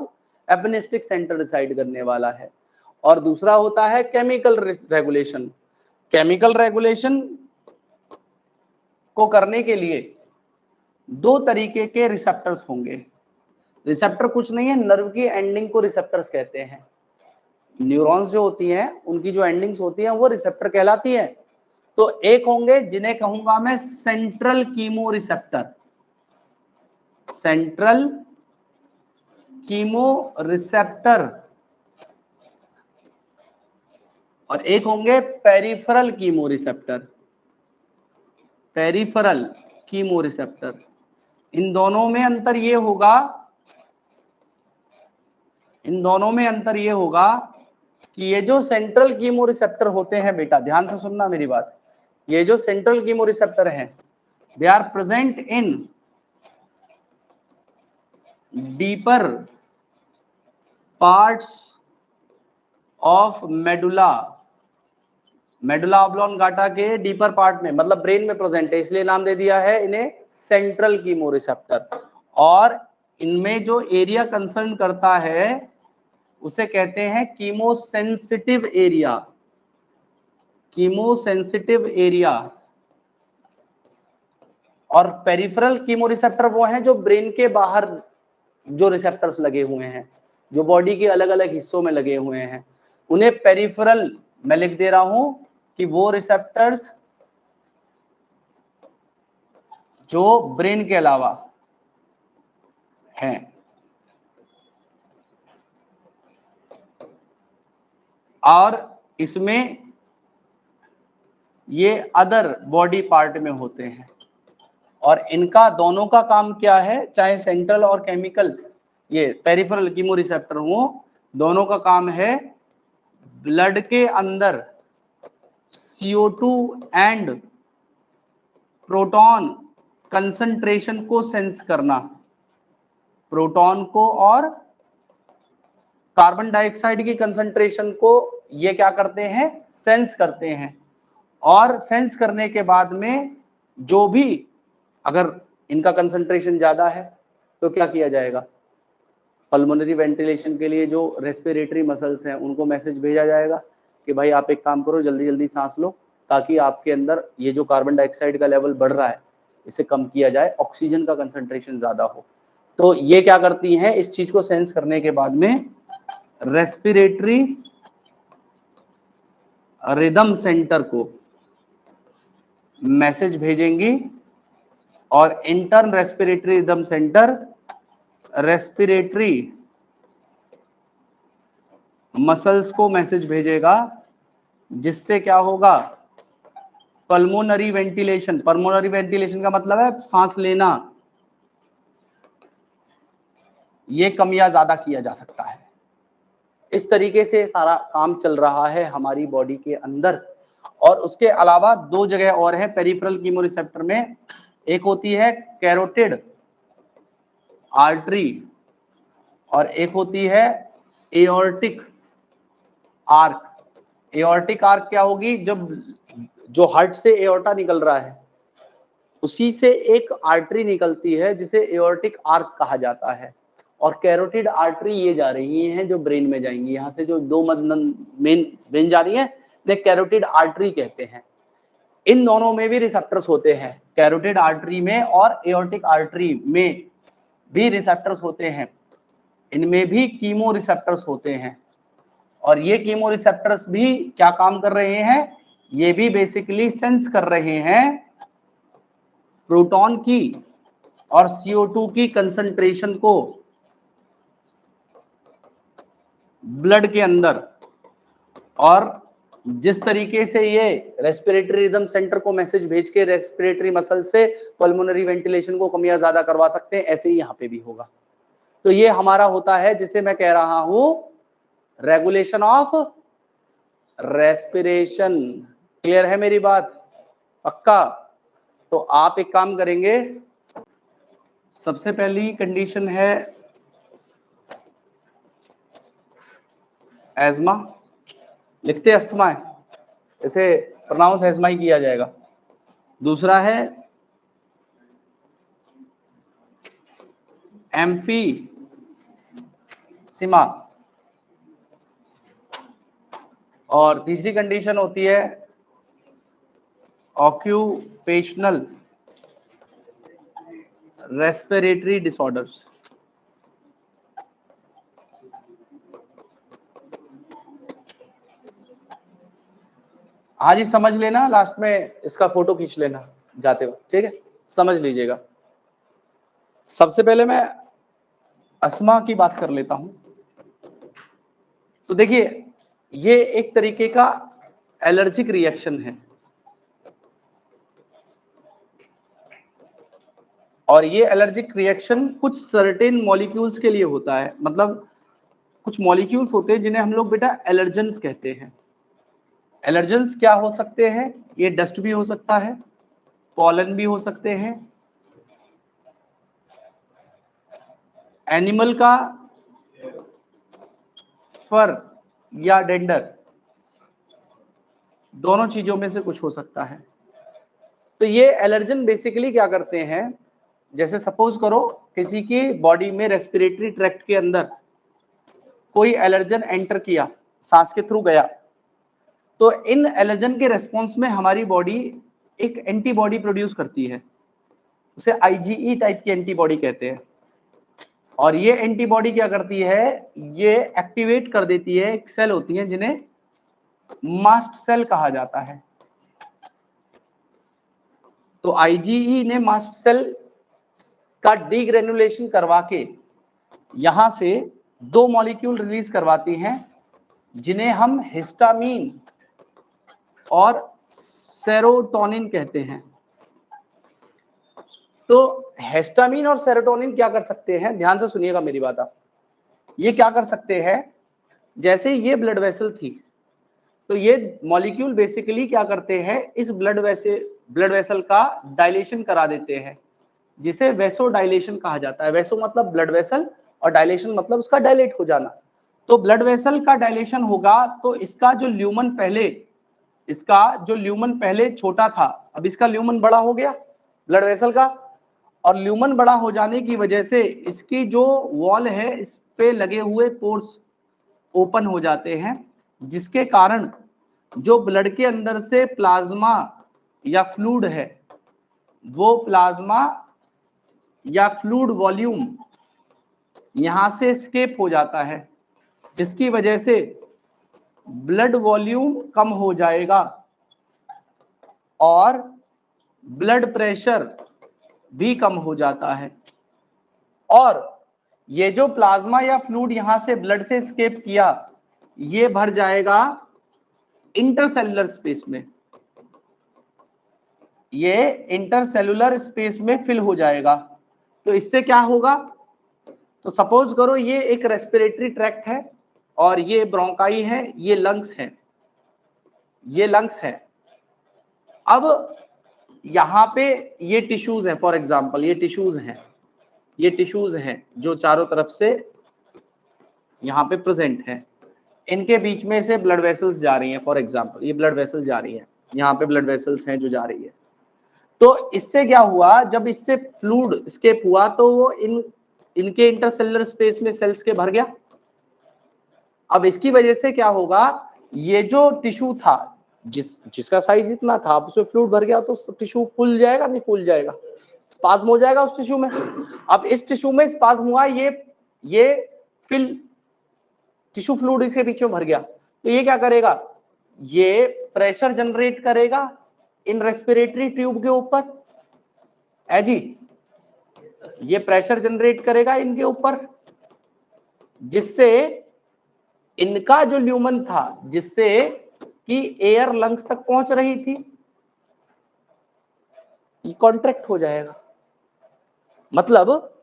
एपनिस्टिक सेंटर डिसाइड करने वाला है। और दूसरा होता है केमिकल रेगुलेशन। केमिकल रेगुलेशन को करने के लिए दो तरीके के रिसेप्टर्स होंगे। रिसेप्टर कुछ नहीं है, नर्व की एंडिंग को रिसेप्टर्स कहते हैं। न्यूरॉन्स जो होती हैं उनकी जो एंडिंग्स होती हैं वो रिसेप्टर कहलाती है। तो एक होंगे जिन्हें कहूंगा मैं central chemo receptor, central chemo receptor, और एक होंगे peripheral chemo receptor, peripheral chemo receptor. इन दोनों में अंतर ये होगा कि ये जो सेंट्रल कीमो रिसेप्टर होते हैं, बेटा ध्यान से सुनना मेरी बात, ये जो सेंट्रल कीमो रिसेप्टर हैं, they are present in deeper parts of medulla oblongata के डीपर पार्ट में, मतलब ब्रेन में प्रेजेंट है, इसलिए नाम दे दिया है इन्हें सेंट्रल कीमो रिसेप्टर। और इनमें जो एरिया कंसर्न करता है उसे कहते हैं कीमोसेंसिटिव एरिया, कीमोसेंसिटिव एरिया। और पेरिफेरल कीमो रिसेप्टर वो हैं जो ब्रेन के बाहर जो रिसेप्टर्स लगे हुए हैं, जो बॉडी के अलग अलग हिस्सों में लगे हुए हैं, उन्हें पेरिफेरल, मैं लिख दे रहा हूं कि वो रिसेप्टर्स जो ब्रेन के अलावा हैं। और इसमें ये अदर बॉडी पार्ट में होते हैं। और इनका दोनों का काम क्या है, चाहे सेंट्रल और केमिकल ये पेरिफेरल कीमो रिसेप्टर हो, दोनों का काम है ब्लड के अंदर CO2 एंड प्रोटॉन कंसंट्रेशन को सेंस करना, प्रोटॉन को और कार्बन डाइऑक्साइड की कंसंट्रेशन को ये क्या करते हैं, सेंस करते हैं। और सेंस करने के बाद में जो भी, अगर इनका कंसंट्रेशन ज्यादा है तो क्या किया जाएगा, पल्मोनरी वेंटिलेशन के लिए जो रेस्पिरेटरी मसल्स हैं उनको मैसेज भेजा जाएगा कि भाई आप एक काम करो, जल्दी जल्दी सांस लो, ताकि आपके अंदर ये जो कार्बन डाइऑक्साइड का लेवल बढ़ रहा है इसे कम किया जाए, ऑक्सीजन का कंसंट्रेशन ज्यादा हो। तो ये क्या करती हैं, इस चीज को सेंस करने के बाद में रेस्पिरेटरी रिदम सेंटर को मैसेज भेजेंगी, और intern respiratory rhythm centre respiratory muscles को मैसेज भेजेगा, जिससे क्या होगा, पल्मोनरी वेंटिलेशन, पल्मोनरी वेंटिलेशन का मतलब है सांस लेना, ये कम या ज्यादा किया जा सकता है। इस तरीके से सारा काम चल रहा है हमारी बॉडी के अंदर। और उसके अलावा दो जगह और है पेरिफेरल कीमो रिसेप्टर में, एक होती है कैरोटिड आर्टरी और एक होती है एओर्टिक आर्क। एओर्टिक आर्क क्या होगी, जब जो हार्ट से एओर्टा निकल रहा है उसी से एक आर्टरी निकलती है जिसे एओर्टिक आर्क कहा जाता है, और कैरोटिड आर्टरी ये जा रही हैं जो ब्रेन में जाएंगी, यहाँ से जो दो मेन वेन जा रही है ने कैरोटिड आर्टरी कहते हैं। इन दोनों में भी रिसेप्टर्स होते हैं, कैरोटिड आर्टरी में और एओर्टिक आर्टरी में भी रिसेप्टर्स होते हैं, इनमें भी कीमो रिसेप्टर्स होते हैं। और ये कीमो रिसेप्टर्स भी क्या काम कर रहे हैं, ये भी बेसिकली सेंस कर रहे हैं प्रोटॉन की और CO2 की कंसंट्रेशन को ब्लड के अंदर, और जिस तरीके से ये रेस्पिरेटरी रिदम सेंटर को मैसेज भेज के रेस्पिरेटरी मसल से पल्मोनरी वेंटिलेशन को कम या ज्यादा करवा सकते हैं, ऐसे ही यहाँ पे भी होगा। तो ये हमारा होता है जिसे मैं कह रहा हूं रेगुलेशन ऑफ रेस्पिरेशन। क्लियर है मेरी बात? पक्का? तो आप एक काम करेंगे, सबसे पहली कंडीशन है एस्मा, लिखते अस्थमा है, इसे प्रोनाउंस एस्मा ही किया जाएगा। दूसरा है एम्फीसिमा, और तीसरी कंडीशन होती है ऑक्यूपेशनल रेस्पिरेटरी डिसऑर्डर्स। आज ही समझ लेना, लास्ट में इसका फोटो खींच लेना जाते वक्त, ठीक है? समझ लीजिएगा। सबसे पहले मैं अस्थमा की बात कर लेता हूं। तो देखिए, ये एक तरीके का एलर्जिक रिएक्शन है, और ये एलर्जिक रिएक्शन कुछ सर्टेन मॉलिक्यूल्स के लिए होता है। मतलब कुछ मॉलिक्यूल्स होते हैं जिन्हें हम लोग बेटा एलर्जेंस कहते हैं। एलर्जेंस क्या हो सकते हैं? ये डस्ट भी हो सकता है, पॉलन भी हो सकते हैं, एनिमल का फर या डेंडर, दोनों चीजों में से कुछ हो सकता है। तो ये एलर्जन बेसिकली क्या करते हैं, जैसे सपोज करो किसी की बॉडी में रेस्पिरेटरी ट्रैक्ट के अंदर कोई एलर्जन एंटर किया, सांस के थ्रू गया, तो इन एलर्जन के रेस्पॉन्स में हमारी बॉडी एक एंटीबॉडी प्रोड्यूस करती है, उसे IgE टाइप की एंटीबॉडी कहते हैं। और ये एंटीबॉडी क्या करती है, ये एक्टिवेट कर देती है, एक सेल होती है जिन्हें मास्ट सेल कहा जाता है। तो IgE ने मास्ट सेल का डीग्रेनुलेशन करवा के यहां से दो मॉलिक्यूल रिलीज करवाती हैं जिन्हें हम हिस्टामीन और सेरोटोनिन कहते हैं। तो हिस्टामीन और सेरोटोनिन क्या कर सकते हैं, ध्यान से सुनिएगा मेरी बात आप। ये क्या कर सकते हैं, जैसे ये ब्लड वेसल थी, तो ये मॉलिक्यूल बेसिकली क्या करते हैं, इस ब्लड वेसल का डायलेशन करा देते हैं, जिसे वेसो डायलेशन कहा जाता है। वेसो मतलब ब्लड वेसल और डायलेशन मतलब उसका डायलेट हो जाना। तो ब्लड वेसल का डायलेशन होगा तो इसका जो ल्यूमन पहले छोटा था, अब इसका ल्यूमन बड़ा हो गया ब्लड वेसल का, और ल्यूमन बड़ा हो जाने की वजह से इसकी जो वॉल है इस पे लगे हुए पोर्स ओपन हो जाते हैं, जिसके कारण जो ब्लड के अंदर से प्लाज्मा या फ्लूइड है, वो प्लाज्मा या फ्लूइड वॉल्यूम यहां से एस्केप हो जाता है, जिसकी वजह से ब्लड वॉल्यूम कम हो जाएगा और ब्लड प्रेशर भी कम हो जाता है। और ये जो प्लाज्मा या फ्लूइड यहां से ब्लड से एस्केप किया, ये भर जाएगा इंटरसेलुलर स्पेस में, ये इंटरसेलुलर स्पेस में फिल हो जाएगा। तो इससे क्या होगा, तो सपोज करो ये एक रेस्पिरेटरी ट्रैक्ट है और ये ब्रोंकाई है, ये लंग्स है, ये लंग्स है। अब यहाँ पे ये टिश्यूज है, फॉर एग्जांपल ये टिश्यूज हैं जो चारों तरफ से यहाँ पे प्रेजेंट है, इनके बीच में से ब्लड वेसल्स जा रही हैं। फॉर एग्जांपल ये ब्लड वेसल्स जा रही है, यहाँ पे ब्लड वेसल्स हैं जो जा रही है। तो इससे क्या हुआ, जब इससे फ्लूइड एस्केप हुआ तो वो इनके इंटरसेलुलर स्पेस में सेल्स के भर गया। अब इसकी वजह से क्या होगा, ये जो टिश्यू था जिसका साइज इतना था, अब उसमें फ्लूइड भर गया तो टिश्यू फूल जाएगा, नहीं फूल जाएगा, स्पाज्म हो जाएगा उस टिश्यू में। अब इस टिश्यू में स्पाज्म हुआ, ये फिल टिश्यू फ्लूइड इसके पीछे भर गया, तो ये क्या करेगा, ये प्रेशर जनरेट करेगा इन रेस्पिरेटरी ट्यूब के ऊपर, है जी। ये प्रेशर जनरेट करेगा इनके ऊपर, जिससे इनका जो ल्यूमन था, जिससे कि एयर लंग्स तक पहुंच रही थी, ये कॉन्ट्रैक्ट हो जाएगा। मतलब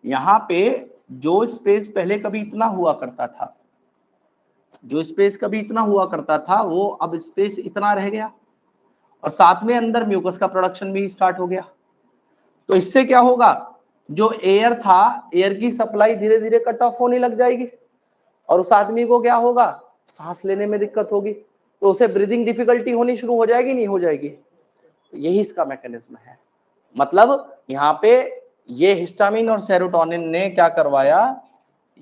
यहां पे जो स्पेस पहले कभी इतना हुआ करता था, जो स्पेस कभी इतना हुआ करता था, वो अब स्पेस इतना रह गया, और साथ में अंदर म्यूकस का प्रोडक्शन भी स्टार्ट हो गया। तो इससे क्या होगा, जो एयर था, एयर की सप्लाई धीरे धीरे कट ऑफ होने लग जाएगी, और उस आदमी को क्या होगा, सांस लेने में दिक्कत होगी, तो उसे ब्रीदिंग डिफिकल्टी होनी शुरू हो जाएगी, नहीं हो जाएगी। तो यही इसका मैकेनिज्म है। मतलब यहाँ पे ये हिस्टामिन और सेरोटोनिन ने क्या करवाया,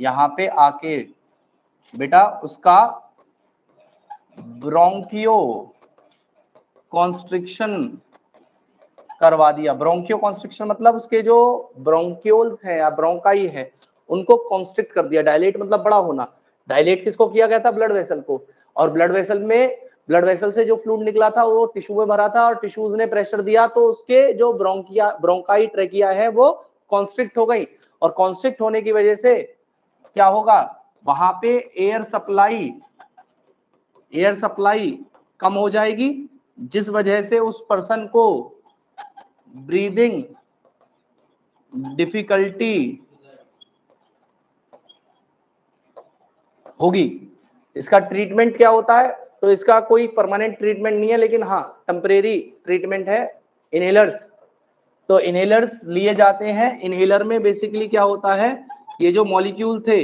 यहाँ पे आके बेटा उसका ब्रोंकियो कॉन्स्ट्रिक्शन करवा दिया। ब्रोंकियो कॉन्स्ट्रिक्शन मतलब उसके जो ब्रोंक्यूल्स हैं या ब्रोंकाई है, उनको कॉन्स्ट्रिक्ट कर दिया। डायलेट मतलब बड़ा होना। डायलेट किसको किया गया था, ब्लड वेसल को, और ब्लड वेसल में, ब्लड वेसल से जो फ्लूइड निकला था वो टिश्यू में भरा था, और टिश्यूज ने प्रेशर दिया, तो उसके जो ब्रोंकाई ट्रेकिया है वो कॉन्स्ट्रिक्ट हो गई, और कॉन्स्ट्रिक्ट होने की वजह से क्या होगा, वहां पे एयर सप्लाई कम हो जाएगी, जिस वजह से उस पर्सन को ब्रीदिंग डिफिकल्टी होगी। इसका ट्रीटमेंट क्या होता है, तो इसका कोई परमानेंट ट्रीटमेंट नहीं है, लेकिन हाँ टेम्परेरी ट्रीटमेंट है, इनहेलर्स। तो इनहेलर्स लिए जाते हैं। इनहेलर में बेसिकली क्या होता है, ये जो मॉलिक्यूल थे,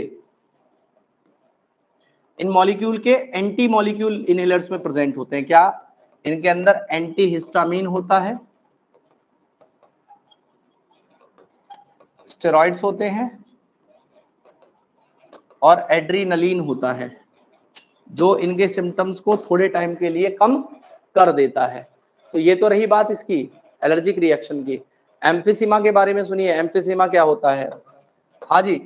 इन मॉलिक्यूल के एंटी मॉलिक्यूल इनहेलर्स में प्रेजेंट होते हैं। क्या इनके अंदर एंटी हिस्टामिन होता है, स्टेरॉइड्स होते हैं, और एड्रीनलिन होता है, जो इनके सिम्टम्स को थोड़े टाइम के लिए कम कर देता है। तो ये तो रही बात इसकी एलर्जिक रिएक्शन की। एम्फिसीमा के बारे में सुनिए। एम्फिसीमा क्या होता है, हाँ जी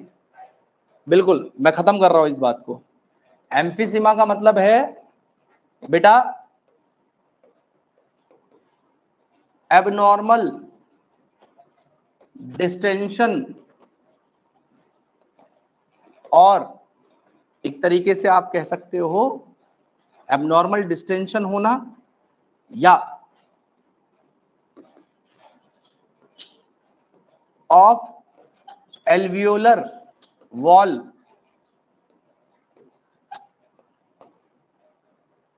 बिल्कुल, मैं खत्म कर रहा हूं इस बात को। एम्फिसीमा का मतलब है बेटा एबनॉर्मल डिस्टेंशन, और एक तरीके से आप कह सकते हो एबनॉर्मल डिस्टेंशन होना, या ऑफ एल्वियोलर वॉल।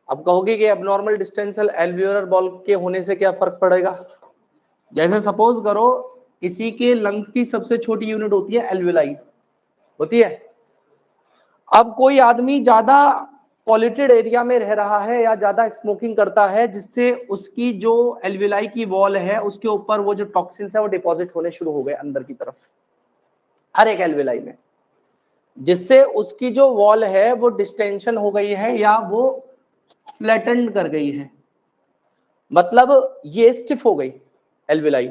अब कहोगे कि एबनॉर्मल डिस्टेंसल एल्वियोलर वॉल के होने से क्या फर्क पड़ेगा। जैसे सपोज करो किसी के लंग्स की सबसे छोटी यूनिट होती है एल्वियोलाई, होती है। अब कोई आदमी ज्यादा पॉल्यूटेड एरिया में रह रहा है या ज्यादा स्मोकिंग करता है, जिससे उसकी जो एल्वियोलाई की वॉल है उसके ऊपर वो जो टॉक्सिन्स है वो डिपॉजिट होने शुरू हो गए अंदर की तरफ, हर एक एल्वियोलाई में, जिससे उसकी जो वॉल है वो डिस्टेंशन हो गई है या वो फ्लैटेंड कर गई है। मतलब ये स्टिफ हो गई एल्वियोलाई।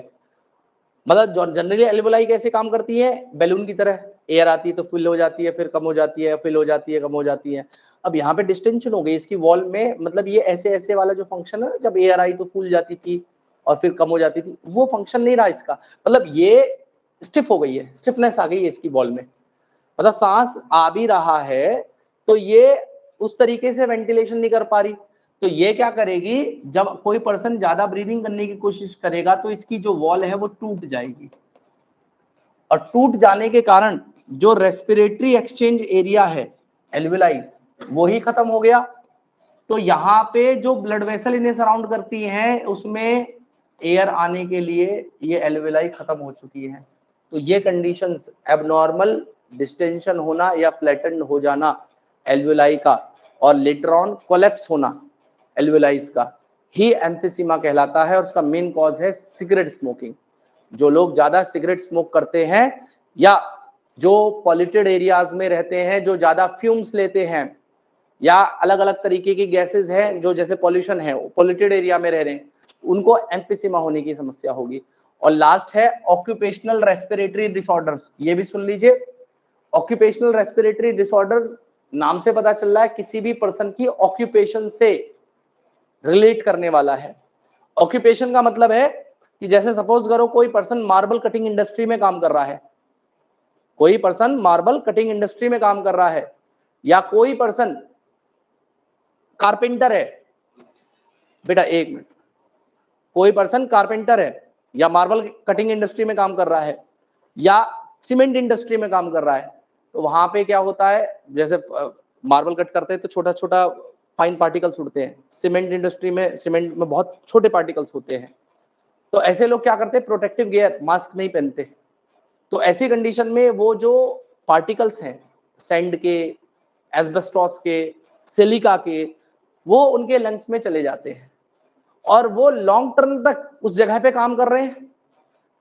मतलब जनरली एल्वियोलाई कैसे काम करती है, बैलून की तरह, एयर आती है तो फिल हो जाती है, फिर कम हो जाती है, फिल हो जाती है, कम हो जाती है। अब यहाँ पे डिस्टेंशन हो गई इसकी वॉल में। मतलब ये ऐसे ऐसे वाला जो फंक्शन है, जब एयर आई तो फूल जाती थी और फिर कम हो जाती थी, वो फंक्शन नहीं रहा इसका। मतलब ये स्टिफ हो गई है, स्टिफनेस आ गई है इसकी वॉल में। मतलब सांस आ भी रहा है तो ये उस तरीके से वेंटिलेशन नहीं कर पा रही। तो ये क्या करेगी, जब कोई पर्सन ज्यादा ब्रीदिंग करने की कोशिश करेगा तो इसकी जो वॉल है वो टूट जाएगी, और टूट जाने के कारण जो रेस्पिरेटरी एक्सचेंज एरिया है एल्वियोलाई, वो ही खत्म हो गया। तो यहाँ पे जो ब्लड वेसल इन्हें सराउंड करती हैं उसमें एयर आने के लिए ये एल्वियोलाई खत्म हो चुकी है। तो ये कंडीशंस, एबनॉर्मल डिस्टेंशन होना या फ्लैटेंड हो जाना एल्वियोलाई का, और लेटर ऑन कोलैप्स होना एल्वियोलाइज का, ही एम्फिसीमा कहलाता है। और उसका मेन कॉज है सिगरेट स्मोकिंग। जो लोग ज्यादा सिगरेट स्मोक करते हैं, या जो पॉल्यूटेड एरियाज में रहते हैं, जो ज्यादा फ्यूम्स लेते हैं, या अलग अलग तरीके की गैसेस हैं जो जैसे पॉल्यूशन है, पॉल्यूटेड एरिया में रह रहे हैं, उनको एम्फिसीमा होने की समस्या होगी। और लास्ट है ऑक्यूपेशनल रेस्पिरेटरी डिसऑर्डर्स। ये भी सुन लीजिए। ऑक्यूपेशनल रेस्पिरेटरी डिसऑर्डर नाम से पता चल रहा है किसी भी पर्सन की ऑक्यूपेशन से रिलेट करने वाला है। ऑक्यूपेशन का मतलब है कि जैसे सपोज करो कोई पर्सन मार्बल कटिंग इंडस्ट्री में काम कर रहा है, कोई पर्सन मार्बल कटिंग इंडस्ट्री में काम कर रहा है, या कोई पर्सन कारपेंटर है, बेटा एक मिनट, कोई पर्सन कारपेंटर है या मार्बल कटिंग इंडस्ट्री में काम कर रहा है या सीमेंट इंडस्ट्री में काम कर रहा है, तो वहां पे क्या होता है, जैसे मार्बल कट करते हैं तो छोटा छोटा फाइन पार्टिकल्स उड़ते हैं, सीमेंट इंडस्ट्री में सीमेंट में बहुत छोटे पार्टिकल्स होते हैं। तो ऐसे लोग क्या करते हैं, प्रोटेक्टिव गियर मास्क नहीं पहनते। तो ऐसी कंडीशन में वो जो पार्टिकल्स हैं सैंड के, एस्बेस्टॉस के, सिलिका के, वो उनके लंग्स में चले जाते हैं और वो लॉन्ग टर्म तक उस जगह पे काम कर रहे हैं,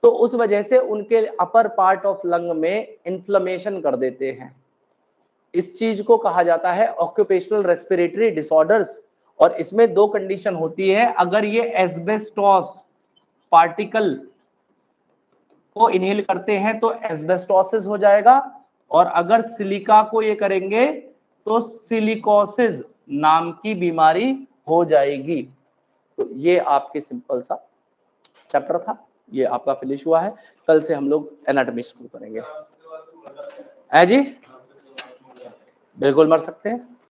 तो उस वजह से उनके अपर पार्ट ऑफ लंग में इन्फ्लेमेशन कर देते हैं। इस चीज को कहा जाता है ऑक्यूपेशनल रेस्पिरेटरी डिसऑर्डर्स। और इसमें दो कंडीशन होती है, अगर ये एस्बेस्टॉस पार्टिकल को इनहेल करते हैं तो एस्बेस्टोसिस हो जाएगा, और अगर सिलिका को ये करेंगे तो सिलिकोसिस नाम की बीमारी हो जाएगी। तो ये आपके सिंपल सा चैप्टर था, ये आपका फिनिश हुआ है। कल से हम लोग एनाटॉमी शुरू करेंगे। है जी, बिल्कुल मर सकते हैं।